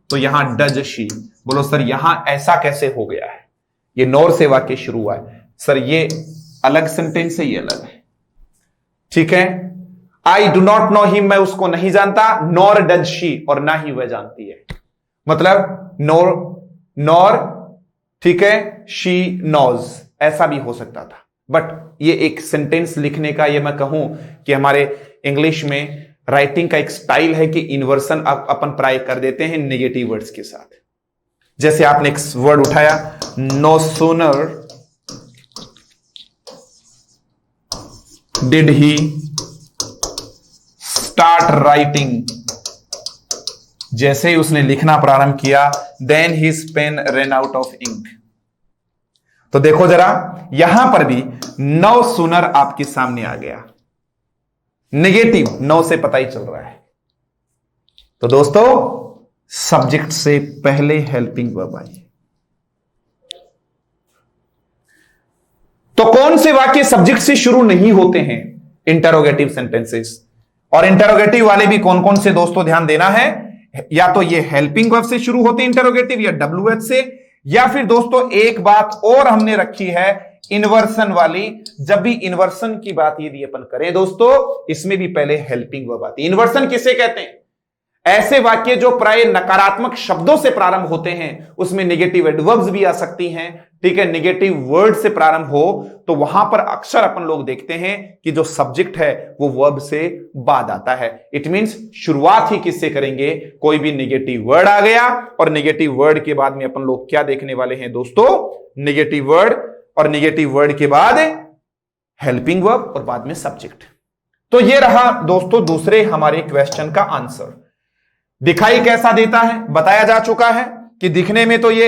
Speaker 1: तो यहां डज शी। बोलो सर यहां ऐसा कैसे हो गया है? ये नॉर से वाक्य शुरू हुआ है सर, ये अलग सेंटेंस है, ये अलग है, ठीक है? I do not know him, मैं उसको नहीं जानता, नॉर डज शी, और ना ही वह जानती है। मतलब नॉर, ठीक है, शी नोज, ऐसा भी हो सकता था। बट ये एक सेंटेंस लिखने का, ये मैं कहूं कि हमारे इंग्लिश में राइटिंग का एक स्टाइल है कि इन्वर्सन अपन प्राय कर देते हैं नेगेटिव वर्ड्स के साथ। जैसे आपने एक वर्ड उठाया, no sooner did he start writing, जैसे ही उसने लिखना प्रारंभ किया, then his pen run out of ink. तो देखो जरा, यहां पर भी नो सूनर आपके सामने आ गया, नेगेटिव, नो से पता ही चल रहा है। तो दोस्तों सब्जेक्ट से पहले हेल्पिंग वर्ब आई। तो कौन से वाक्य सब्जेक्ट से शुरू नहीं होते हैं? Interrogative sentences. और इंटरोगेटिव वाले भी कौन कौन से दोस्तों ध्यान देना है, या तो ये हेल्पिंग वर्ब से शुरू होते हैं इंटरोगेटिव, या WH से, या फिर दोस्तों एक बात और हमने रखी है इन्वर्सन वाली। जब भी इन्वर्सन की बात यदि अपन करें दोस्तों, इसमें भी पहले हेल्पिंग वर्ब आती है। इन्वर्सन किसे कहते हैं? ऐसे वाक्य जो प्राय नकारात्मक शब्दों से प्रारंभ होते हैं, उसमें नेगेटिव एडवर्ब्स भी आ सकती हैं, ठीक है? नेगेटिव वर्ड से प्रारंभ हो तो वहां पर अक्सर अपन लोग देखते हैं कि जो सब्जेक्ट है वो वर्ब से बाद आता है। इट मींस शुरुआत ही किससे करेंगे? कोई भी नेगेटिव वर्ड आ गया, और नेगेटिव वर्ड के बाद में अपन लोग क्या देखने वाले हैं दोस्तों? नेगेटिव वर्ड, और नेगेटिव वर्ड के बाद हेल्पिंग वर्ब, और बाद में सब्जेक्ट। तो ये रहा दोस्तों दूसरे हमारे क्वेश्चन का आंसर। दिखाई कैसा देता है? बताया जा चुका है कि दिखने में तो ये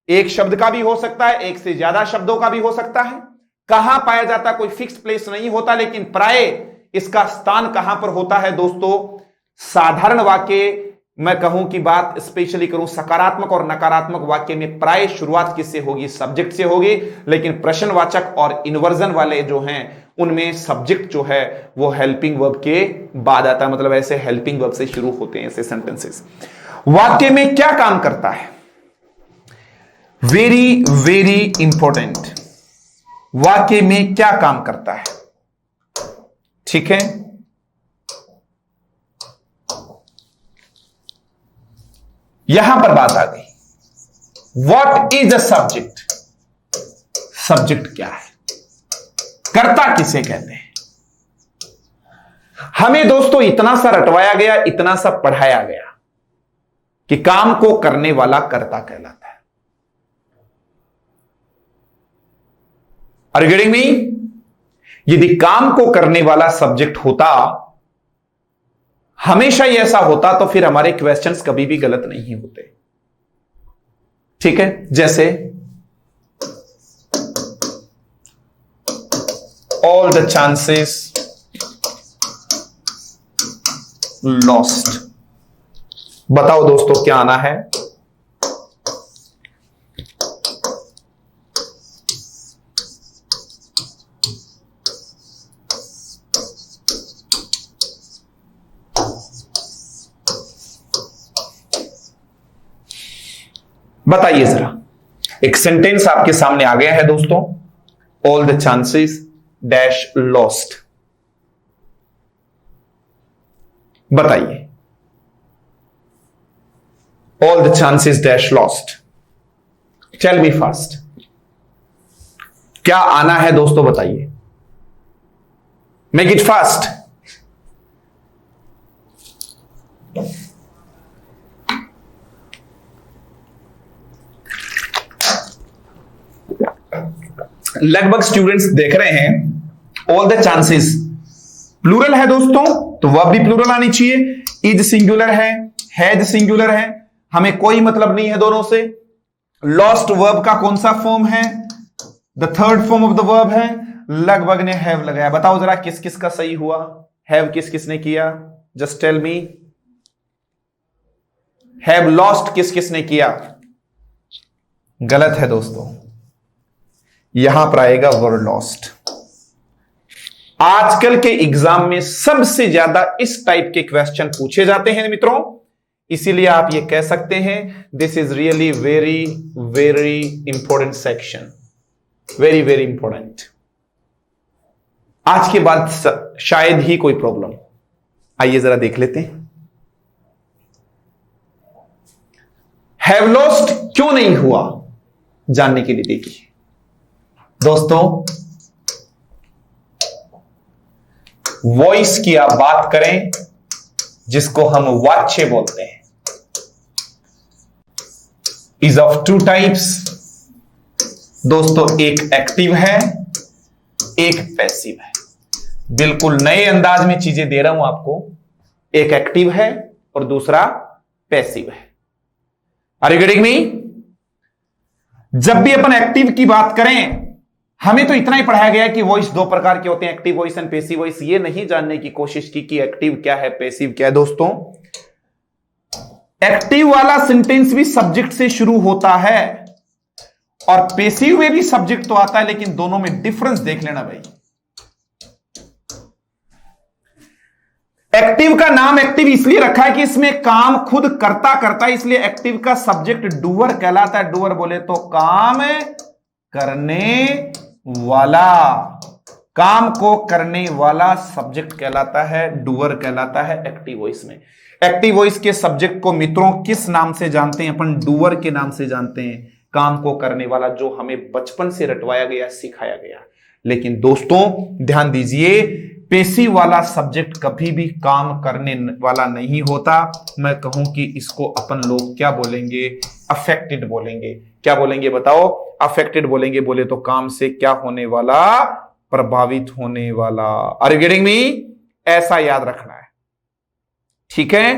Speaker 1: एक शब्द का भी हो सकता है, एक से ज्यादा शब्दों का भी हो सकता है। कहां पाया जाता? कोई फिक्स प्लेस नहीं होता, लेकिन प्राय इसका स्थान कहां पर होता है दोस्तों? साधारण वाक्य, मैं कहूं कि बात स्पेशली करूं सकारात्मक और नकारात्मक वाक्य में, प्राय शुरुआत किससे होगी? सब्जेक्ट से होगी। लेकिन प्रश्नवाचक और इन्वर्जन वाले जो हैं, उनमें सब्जेक्ट जो है वो हेल्पिंग वर्ब के बाद आता है। मतलब ऐसे हेल्पिंग वर्ब से शुरू होते हैं ऐसे सेंटेंसेस। वाक्य में क्या काम करता है? वेरी वेरी इंपॉर्टेंट, वाक्य में क्या काम करता है? ठीक है, यहां पर बात आ गई, what is a subject. Subject क्या है, कर्ता किसे कहते हैं। हमें दोस्तों इतना सा रटवाया गया, इतना सा पढ़ाया गया कि काम को करने वाला कर्ता कहलाता है। Are you getting me? यदि काम को करने वाला सब्जेक्ट होता, हमेशा ही ऐसा होता, तो फिर हमारे क्वेश्चंस कभी भी गलत नहीं होते। ठीक है, जैसे ऑल द चांसेस लॉस्ट। बताओ दोस्तों क्या आना है? बताइए जरा। एक सेंटेंस आपके सामने आ गया है दोस्तों, all the chances dash lost. बताइए, all the chances dash lost. Tell me fast, क्या आना है दोस्तों, बताइए। Make it fast. लगभग स्टूडेंट्स देख रहे हैं ऑल द चांसेस प्लूरल है दोस्तों, तो वर्ब भी प्लूरल आनी चाहिए। इज सिंगुलर है, हैज सिंगुलर है, हमें कोई मतलब नहीं है दोनों से। लॉस्ट वर्ब का कौन सा फॉर्म है? The third form of the verb है। लगभग ने हैव लगाया। बताओ जरा किस किस का सही हुआ, हैव किस किस ने किया? Just tell me. Have lost किस किस ने किया? गलत है दोस्तों, यहां पर आएगा वर लॉस्ट। आजकल के एग्जाम में सबसे ज्यादा इस टाइप के क्वेश्चन पूछे जाते हैं मित्रों, इसीलिए आप ये कह सकते हैं this is really very very important section, very very important. आज के बाद शायद ही कोई प्रॉब्लम। आइए जरा देख लेते हैं, हैव लॉस्ट क्यों नहीं हुआ जानने के लिए देखिए दोस्तों। वॉइस की आप बात करें जिसको हम वाच्य बोलते हैं, इज ऑफ टू टाइप्स दोस्तों, एक एक्टिव है एक पैसिव है। बिल्कुल नए अंदाज में चीजें दे रहा हूं आपको, एक एक्टिव है और दूसरा पैसिव है। Are you getting me? जब भी अपन एक्टिव की बात करें, हमें तो इतना ही पढ़ाया गया कि वॉइस दो प्रकार के होते हैं, active voice and passive voice. ये नहीं जानने की कोशिश की कि एक्टिव क्या है पैसिव क्या है। दोस्तों एक्टिव वाला सेंटेंस भी सब्जेक्ट से शुरू होता है और पैसिव में भी सब्जेक्ट तो आता है, लेकिन दोनों में डिफरेंस देख लेना भाई। एक्टिव का नाम एक्टिव इसलिए रखा है कि इसमें काम खुद करता करता है, इसलिए एक्टिव का सब्जेक्ट डूअर कहलाता है। डूअर बोले तो काम करने वाला, काम को करने वाला सब्जेक्ट कहलाता है, डूअर कहलाता है एक्टिव वॉइस में। एक्टिव वॉइस के सब्जेक्ट को मित्रों किस नाम से जानते हैं अपन? डूअर के नाम से जानते हैं, काम को करने वाला, जो हमें बचपन से रटवाया गया, सिखाया गया। लेकिन दोस्तों ध्यान दीजिए, पैसिव वाला सब्जेक्ट कभी भी काम करने वाला नहीं होता। मैं कहूं कि इसको अपन लोग क्या बोलेंगे? अफेक्टेड बोलेंगे। क्या बोलेंगे बताओ? अफेक्टेड बोलेंगे। बोले तो काम से क्या होने वाला? प्रभावित होने वाला। Are you getting me? ऐसा याद रखना है, ठीक है।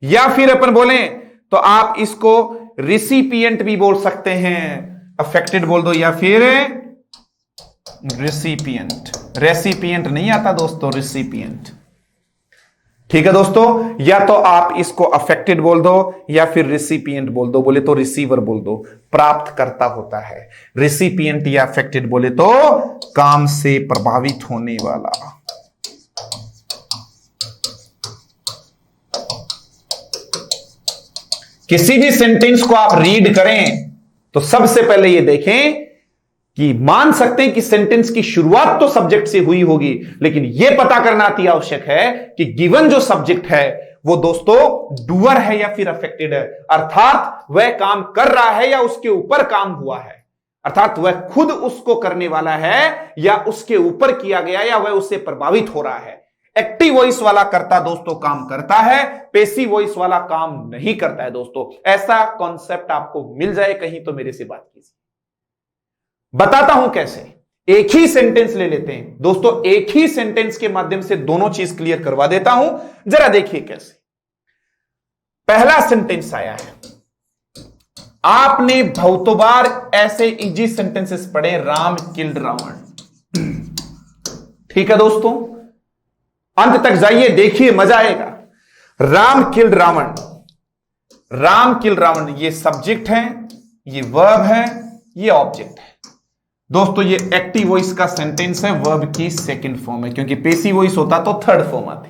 Speaker 1: या फिर अपन बोले तो आप इसको रिसिपिएंट भी बोल सकते हैं। अफेक्टेड बोल दो या फिर रिसिपिएंट। रेसिपिएंट नहीं आता दोस्तों, रिसिपिएंट, ठीक है दोस्तों। या तो आप इसको अफेक्टेड बोल दो या फिर रिसिपिएंट बोल दो। बोले तो रिसीवर बोल दो, प्राप्त करता होता है। रिसिपिएंट या अफेक्टेड बोले तो काम से प्रभावित होने वाला। किसी भी सेंटेंस को आप रीड करें तो सबसे पहले ये देखें कि मान सकते हैं कि सेंटेंस की शुरुआत तो सब्जेक्ट से हुई होगी, लेकिन यह पता करना अति आवश्यक है कि गिवन जो सब्जेक्ट है वो दोस्तों डूअर है या फिर अफेक्टेड है, अर्थात वह काम कर रहा है या उसके ऊपर काम हुआ है, अर्थात वह खुद उसको करने वाला है या उसके ऊपर किया गया या वह उससे प्रभावित हो रहा है। एक्टिव वॉइस वाला कर्ता दोस्तों काम करता है, पैसिव वॉइस वाला काम नहीं करता है। दोस्तों ऐसा कॉन्सेप्ट आपको मिल जाए कहीं तो मेरे से बात कीजिए, बताता हूं कैसे। एक ही सेंटेंस ले लेते हैं दोस्तों, एक ही सेंटेंस के माध्यम से दोनों चीज क्लियर करवा देता हूं, जरा देखिए कैसे। पहला सेंटेंस आया है, आपने बहुतों बार ऐसे इजी सेंटेंसेस पढ़े, राम किल्ड रावण। ठीक है दोस्तों, अंत तक जाइए, देखिए मजा आएगा। राम किल्ड रावण, राम किल्ड रावण, ये सब्जेक्ट है, ये वर्ब है, ये ऑब्जेक्ट है। दोस्तों ये एक्टिव वॉइस का सेंटेंस है, वर्ब की सेकंड फॉर्म है, क्योंकि पैसिव वॉइस होता तो थर्ड फॉर्म आती।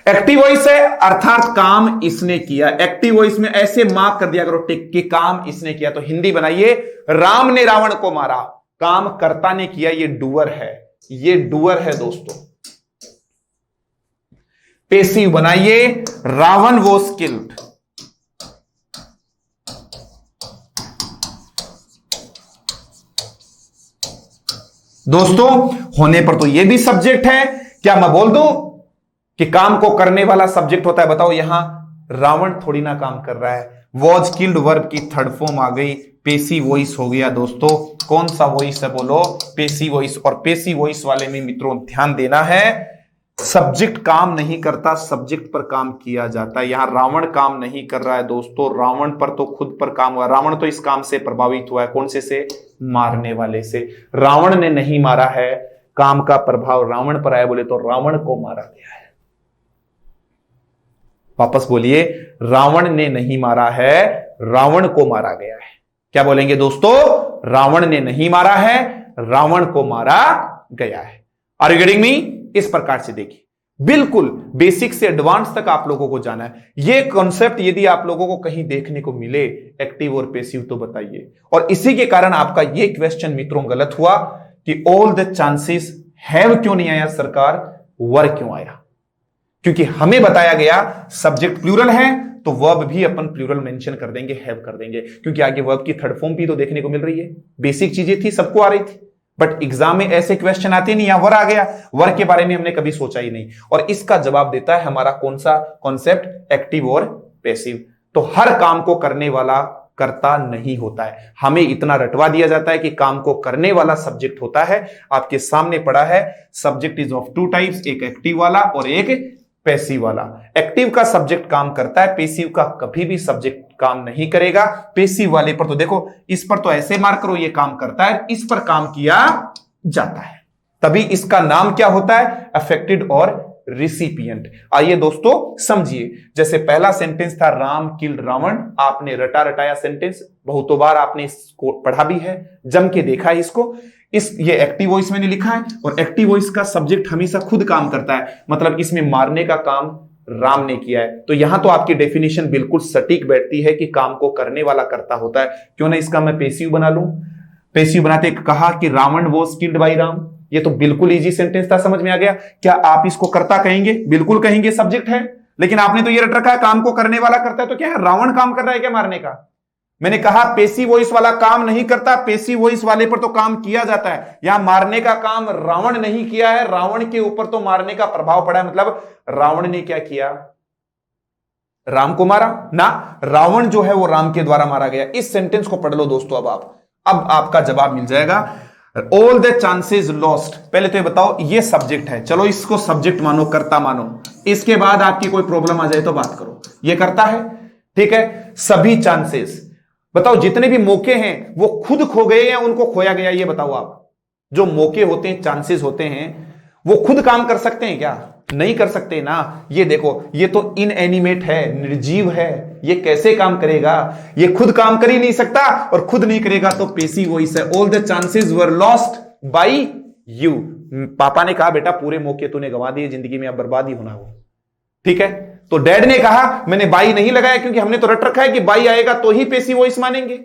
Speaker 1: एक्टिव वॉइस है अर्थात काम इसने किया। एक्टिव वॉइस में ऐसे मार्क कर दिया करो टिक कि काम इसने किया। तो हिंदी बनाइए, राम ने रावण को मारा, काम कर्ता ने किया, ये डूअर है, ये डूअर है दोस्तों। पैसिव बनाइए, रावण वॉज किल्ड, दोस्तों होने पर तो यह भी सब्जेक्ट है। क्या मैं बोल दूं कि काम को करने वाला सब्जेक्ट होता है? बताओ, यहां रावण थोड़ी ना काम कर रहा है। वॉज किल्ड वर्ब की थर्ड फॉर्म आ गई, पैसिव वॉइस हो गया दोस्तों। कौन सा वॉइस है बोलो? Passive voice. और पैसिव वॉइस वाले में मित्रों ध्यान देना है, सब्जेक्ट काम नहीं करता, सब्जेक्ट पर काम किया जाता है। यहां रावण काम नहीं कर रहा है दोस्तों, रावण पर तो खुद पर काम हुआ। रावण तो इस काम से प्रभावित हुआ है, कौन से? मारने वाले से। रावण ने नहीं मारा है, काम का प्रभाव रावण पर आया, बोले तो रावण को मारा गया है। वापस बोलिए, रावण ने नहीं मारा है, रावण को मारा गया है। क्या बोलेंगे दोस्तों? रावण ने नहीं मारा है, रावण को मारा गया है। Are you getting me? इस प्रकार से देखिए, बिल्कुल बेसिक से एडवांस तक आप लोगों को जाना है। यह कॉन्सेप्ट यदि आप लोगों को कहीं देखने को मिले एक्टिव और पैसिव तो बताइए। और इसी के कारण आपका यह क्वेश्चन मित्रों गलत हुआ कि ऑल द चांसेस हैव क्यों नहीं आया सरकार, वर क्यों आया? क्योंकि हमें बताया गया सब्जेक्ट प्लूरल है तो वर्ब भी अपन प्लूरल मेंशन कर देंगे, हैव कर देंगे, क्योंकि आगे वर्ब की थर्ड फॉर्म भी तो देखने को मिल रही है। बेसिक चीजें थी, सबको आ रही थी, बट एग्जाम में ऐसे क्वेश्चन आते नहीं। यहां वर आ गया, वर के बारे में हमने कभी सोचा ही नहीं, और इसका जवाब देता है हमारा कौन सा कॉन्सेप्ट? एक्टिव और पैसिव। तो हर काम को करने वाला कर्ता नहीं होता है, हमें इतना रटवा दिया जाता है कि काम को करने वाला सब्जेक्ट होता है। आपके सामने पड़ा है, subject is of two types, एक एक्टिव वाला और एक पैसिव वाला। एक्टिव का सब्जेक्ट काम करता है, पैसिव का कभी भी सब्जेक्ट काम नहीं करेगा। पैसिव वाले पर तो देखो, इस पर तो ऐसे मार्क करो ये काम करता है, इस पर काम किया जाता है, तभी इसका नाम क्या होता है? अफेक्टेड और रिसिपिएंट। आइए दोस्तों समझिए, जैसे पहला सेंटेंस था राम किल्ड रावण, आपने रटा रटाया सेंटेंस, बहुतों बार आपने इसको पढ़ा भी है, जम के देखा है इसको। ये एक्टिव वॉइस मैंने लिखा है, और एक्टिव वॉइस का सब्जेक्ट हमेशा खुद काम करता है, मतलब इसमें मारने का काम राम ने किया है। तो यहां तो आपकी डेफिनेशन बिल्कुल सटीक बैठती है कि काम को करने वाला करता होता है। क्यों ना इसका मैं पैसिव बना लूं? पैसिव बनाते कहा कि Ravan was killed by Ram, ये तो बिल्कुल इजी सेंटेंस था, समझ में आ गया। क्या आप इसको कर्ता कहेंगे? बिल्कुल कहेंगे, सब्जेक्ट है, लेकिन आपने तो ये रट रखा है काम को करने वाला करता है, तो क्या है? रावण काम कर रहा है क्या मारने का? मैंने कहा पैसिव वॉइस वाला काम नहीं करता, पैसिव वॉइस वाले पर तो काम किया जाता है। यहां मारने का काम रावण नहीं किया है, रावण के ऊपर तो मारने का प्रभाव पड़ा है, मतलब रावण ने क्या किया? राम को मारा ना, रावण जो है वो राम के द्वारा मारा गया। इस सेंटेंस को पढ़ लो दोस्तों, अब आपका जवाब मिल जाएगा। ऑल द चांसेस लॉस्ट, पहले तो ये बताओ ये सब्जेक्ट है, चलो इसको सब्जेक्ट मानो, कर्ता मानो, इसके बाद आपकी कोई प्रॉब्लम आ जाए तो बात करो। ये करता है, ठीक है। सभी चांसेस, बताओ जितने भी मौके हैं वो खुद खो गए या उनको खोया गया? ये बताओ आप। जो मौके होते हैं, चांसेस होते हैं, वो खुद काम कर सकते हैं क्या? नहीं कर सकते ना। ये देखो, ये तो इनएनिमेट है, निर्जीव है, ये कैसे काम करेगा? ये खुद काम कर ही नहीं सकता, और खुद नहीं करेगा तो पैसिव वॉइस है। All the chances were lost by you. पापा ने कहा बेटा पूरे मौके तूने गंवा दिए, जिंदगी में अब बर्बाद ही होना हो, ठीक है। तो डैड ने कहा मैंने बाई नहीं लगाया, क्योंकि हमने तो रट रखा है कि बाई आएगा तो ही पैसिव वॉइस मानेंगे।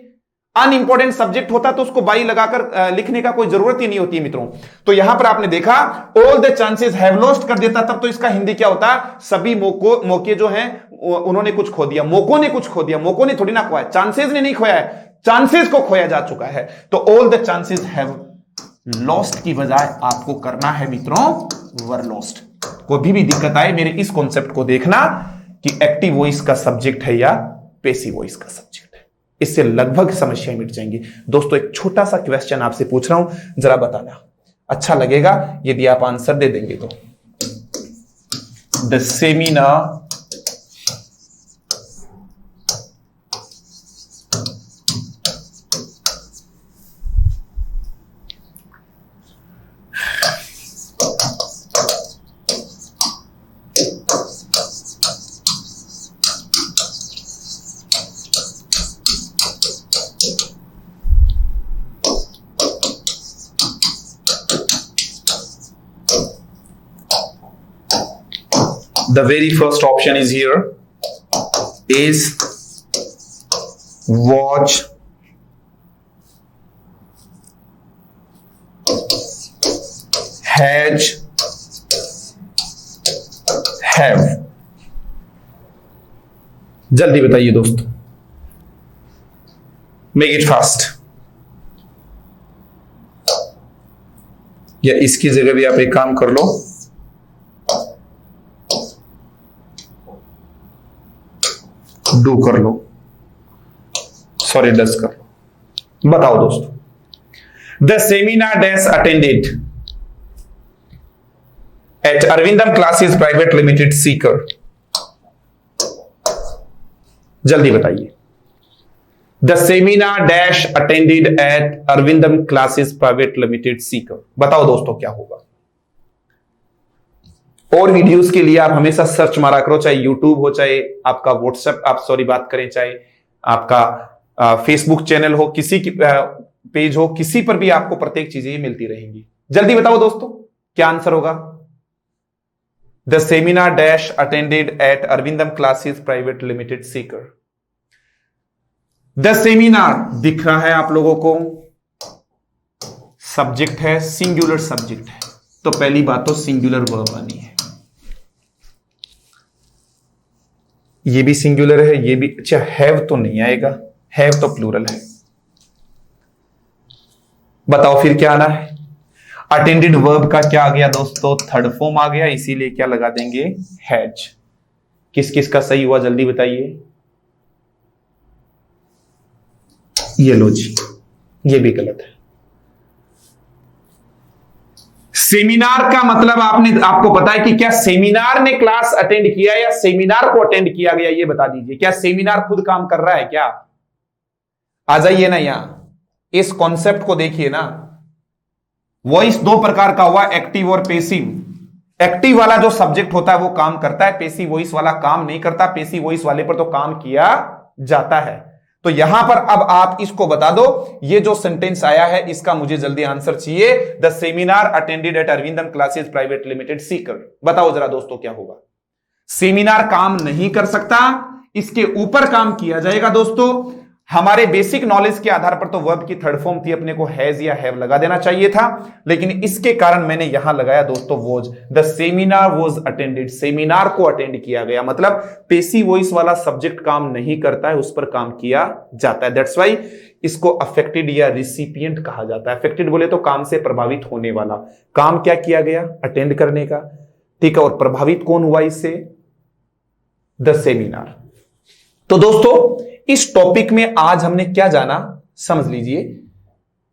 Speaker 1: अनइंपॉर्टेंट सब्जेक्ट होता तो उसको बाई लगाकर लिखने का कोई जरूरत ही नहीं होती है मित्रों। तो यहां पर आपने देखा all the chances have lost कर देता तब तो इसका हिंदी क्या होता, सभी मौके जो हैं उन्होंने कुछ खो दिया, मौकों ने कुछ खो दिया। मौकों ने थोड़ी ना खोया, चांसेस ने नहीं खोया है, चांसेस को खोया जा चुका है। तो all the chances have lost की बजाय आपको करना है मित्रों वर लॉस्ट। कोई भी दिक्कत आए मेरे इस कॉन्सेप्ट को देखना कि एक्टिव वॉइस का सब्जेक्ट है या पैसिव वॉइस का सब्जेक्ट है, इससे लगभग समस्याएं मिट जाएंगी। दोस्तों एक छोटा सा क्वेश्चन आपसे पूछ रहा हूं, जरा बताना, अच्छा लगेगा यदि आप आंसर दे देंगे तो। The seminar the very first option is here is watch, has, have। जल्दी बताइए दोस्त, मेक इट फास्ट। या इसकी जगह भी आप एक काम कर लो, डू कर लो, सॉरी डस कर लो। बताओ दोस्तों, the seminar dash attended at Arvindam classes private limited Sikar. जल्दी बताइए, the seminar dash attended at Arvindam classes private limited Sikar. बताओ दोस्तों क्या होगा। और वीडियोस के लिए आप हमेशा सर्च मारा करो, चाहे यूट्यूब हो, चाहे आपका व्हाट्सएप, आप सॉरी बात करें, चाहे आपका फेसबुक चैनल हो, किसी की पेज हो, किसी पर भी आपको प्रत्येक चीजें मिलती रहेंगी। जल्दी बताओ दोस्तों क्या आंसर होगा। The seminar dash attended at Arvindam classes private limited Sikar. The seminar दिख रहा है आप लोगों को, सब्जेक्ट है, सिंगुलर सब्जेक्ट है, तो पहली बात तो सिंगुलर वर्ब आनी है। ये भी सिंगुलर है, ये भी, अच्छा हैव तो नहीं आएगा, हैव तो प्लूरल है। बताओ फिर क्या आना है। अटेंडेड वर्ब का क्या आ गया दोस्तों, थर्ड फॉर्म आ गया, इसीलिए क्या लगा देंगे, हैज। किस किस का सही हुआ जल्दी बताइए। ये लो जी, ये भी गलत है। सेमिनार का मतलब आपको पता है कि क्या सेमिनार ने क्लास अटेंड किया या सेमिनार को अटेंड किया गया, ये बता दीजिए। क्या सेमिनार खुद काम कर रहा है क्या। आ जाइए ना यहां, इस कॉन्सेप्ट को देखिए ना। वॉइस दो प्रकार का हुआ, एक्टिव और पेसिव। एक्टिव वाला जो सब्जेक्ट होता है वो काम करता है, पेसिव वॉइस वाला काम नहीं करता। पेसिव वॉइस वाले पर तो काम किया जाता है। तो यहां पर अब आप इसको बता दो, ये जो सेंटेंस आया है इसका मुझे जल्दी आंसर चाहिए। The seminar attended at Arvindam classes private limited Sikar. बताओ जरा दोस्तों क्या होगा। सेमिनार काम नहीं कर सकता, इसके ऊपर काम किया जाएगा। दोस्तों हमारे बेसिक नॉलेज के आधार पर तो वर्ब की थर्ड फॉर्म थी, अपने को हैज या हैव लगा देना चाहिए था, लेकिन इसके कारण मैंने यहां लगाया दोस्तों was. The seminar was attended, seminar को अटेंड किया गया, मतलब पेसिव वॉइस वाला सब्जेक्ट काम नहीं करता है, उस पर काम किया जाता है। दैट्स वाई इसको अफेक्टेड या रिसिपिएंट कहा जाता है। अफेक्टेड बोले तो काम से प्रभावित होने वाला, काम क्या किया गया, अटेंड करने का, ठीक है। और प्रभावित कौन हुआ इससे, द सेमिनार। तो दोस्तों इस टॉपिक में आज हमने क्या जाना समझ लीजिए।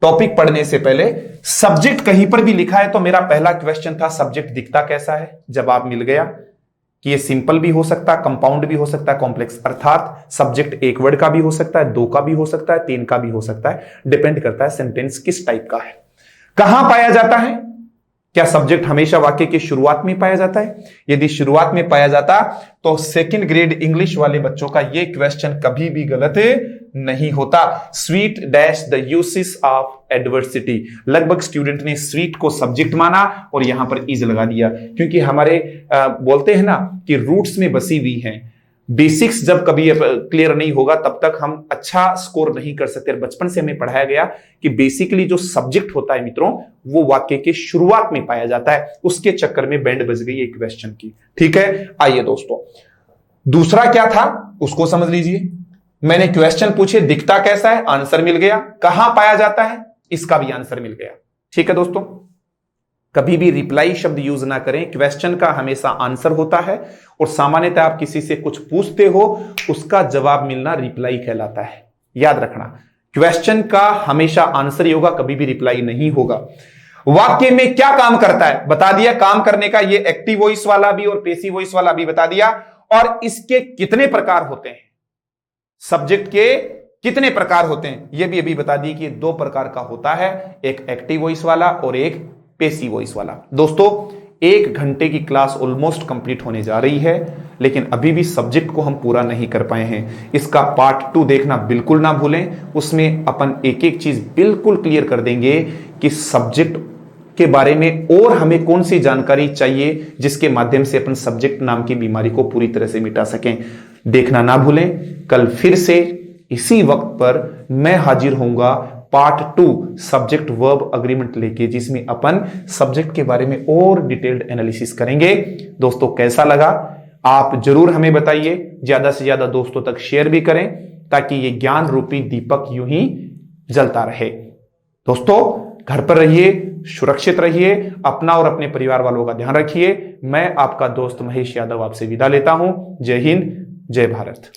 Speaker 1: टॉपिक पढ़ने से पहले सब्जेक्ट कहीं पर भी लिखा है तो मेरा पहला क्वेश्चन था सब्जेक्ट दिखता कैसा है। जवाब मिल गया कि ये सिंपल भी हो सकता है, कंपाउंड भी हो सकता है, कॉम्प्लेक्स, अर्थात सब्जेक्ट एक वर्ड का भी हो सकता है, दो का भी हो सकता है, तीन का भी हो सकता है, डिपेंड करता है सेंटेंस किस टाइप का है। कहां पाया जाता है, क्या सब्जेक्ट हमेशा वाक्य की शुरुआत में पाया जाता है। यदि शुरुआत में पाया जाता तो सेकंड ग्रेड इंग्लिश वाले बच्चों का यह क्वेश्चन कभी भी गलत नहीं होता। Sweet dash the uses of adversity, लगभग स्टूडेंट ने स्वीट को सब्जेक्ट माना और यहां पर इज लगा दिया, क्योंकि हमारे बोलते हैं ना कि रूट्स में बसी हुई हैं, बेसिक्स जब कभी क्लियर नहीं होगा तब तक हम अच्छा स्कोर नहीं कर सकते। बचपन से हमें पढ़ाया गया कि बेसिकली जो सब्जेक्ट होता है मित्रों, वो वाक्य के शुरुआत में पाया जाता है। उसके चक्कर में बैंड बज गई एक क्वेश्चन की। ठीक है, आइए दोस्तों, दूसरा क्या था उसको समझ लीजिए। मैंने क्वेश्चन पूछे, दिखता कैसा है, आंसर मिल गया। कहां पाया जाता है, इसका भी आंसर मिल गया। ठीक है दोस्तों, कभी भी रिप्लाई शब्द यूज ना करें। क्वेश्चन का हमेशा आंसर होता है, और सामान्यतः आप किसी से कुछ पूछते हो, उसका जवाब मिलना रिप्लाई कहलाता है। याद रखना, क्वेश्चन का हमेशा आंसर ही होगा, कभी भी रिप्लाई नहीं होगा। वाक्य में क्या काम करता है बता दिया, काम करने का ये एक्टिव वॉइस वाला भी और पैसिव वॉइस वाला भी बता दिया। और इसके कितने प्रकार होते हैं, सब्जेक्ट के कितने प्रकार होते हैं ये भी अभी बता दिए कि 2 प्रकार का होता है, एक एक्टिव वॉइस वाला और एक पैसिव वॉइस वाला। दोस्तों, 1 घंटे की क्लास ऑलमोस्ट कंप्लीट होने जा रही है, लेकिन अभी भी सब्जेक्ट को हम पूरा नहीं कर पाए हैं। इसका पार्ट 2 देखना बिल्कुल ना भूलें। उसमें अपन एक एक चीज बिल्कुल क्लियर कर देंगे कि सब्जेक्ट के बारे में और हमें कौन सी जानकारी चाहिए जिसके माध्यम से अपन सब्जेक्ट नाम की बीमारी को पूरी तरह से मिटा सकें। देखना ना भूलें। कल फिर से इसी वक्त पर मैं हाजिर होऊंगा पार्ट 2 सब्जेक्ट वर्ब अग्रीमेंट लेके, जिसमें अपन सब्जेक्ट के बारे में और डिटेल्ड एनालिसिस करेंगे। दोस्तों, कैसा लगा आप जरूर हमें बताइए। ज्यादा से ज्यादा दोस्तों तक शेयर भी करें ताकि ये ज्ञान रूपी दीपक यूं ही जलता रहे। दोस्तों, घर पर रहिए, सुरक्षित रहिए, अपना और अपने परिवार वालों का ध्यान रखिए। मैं आपका दोस्त महेश यादव आपसे विदा लेता हूं। जय हिंद, जय भारत।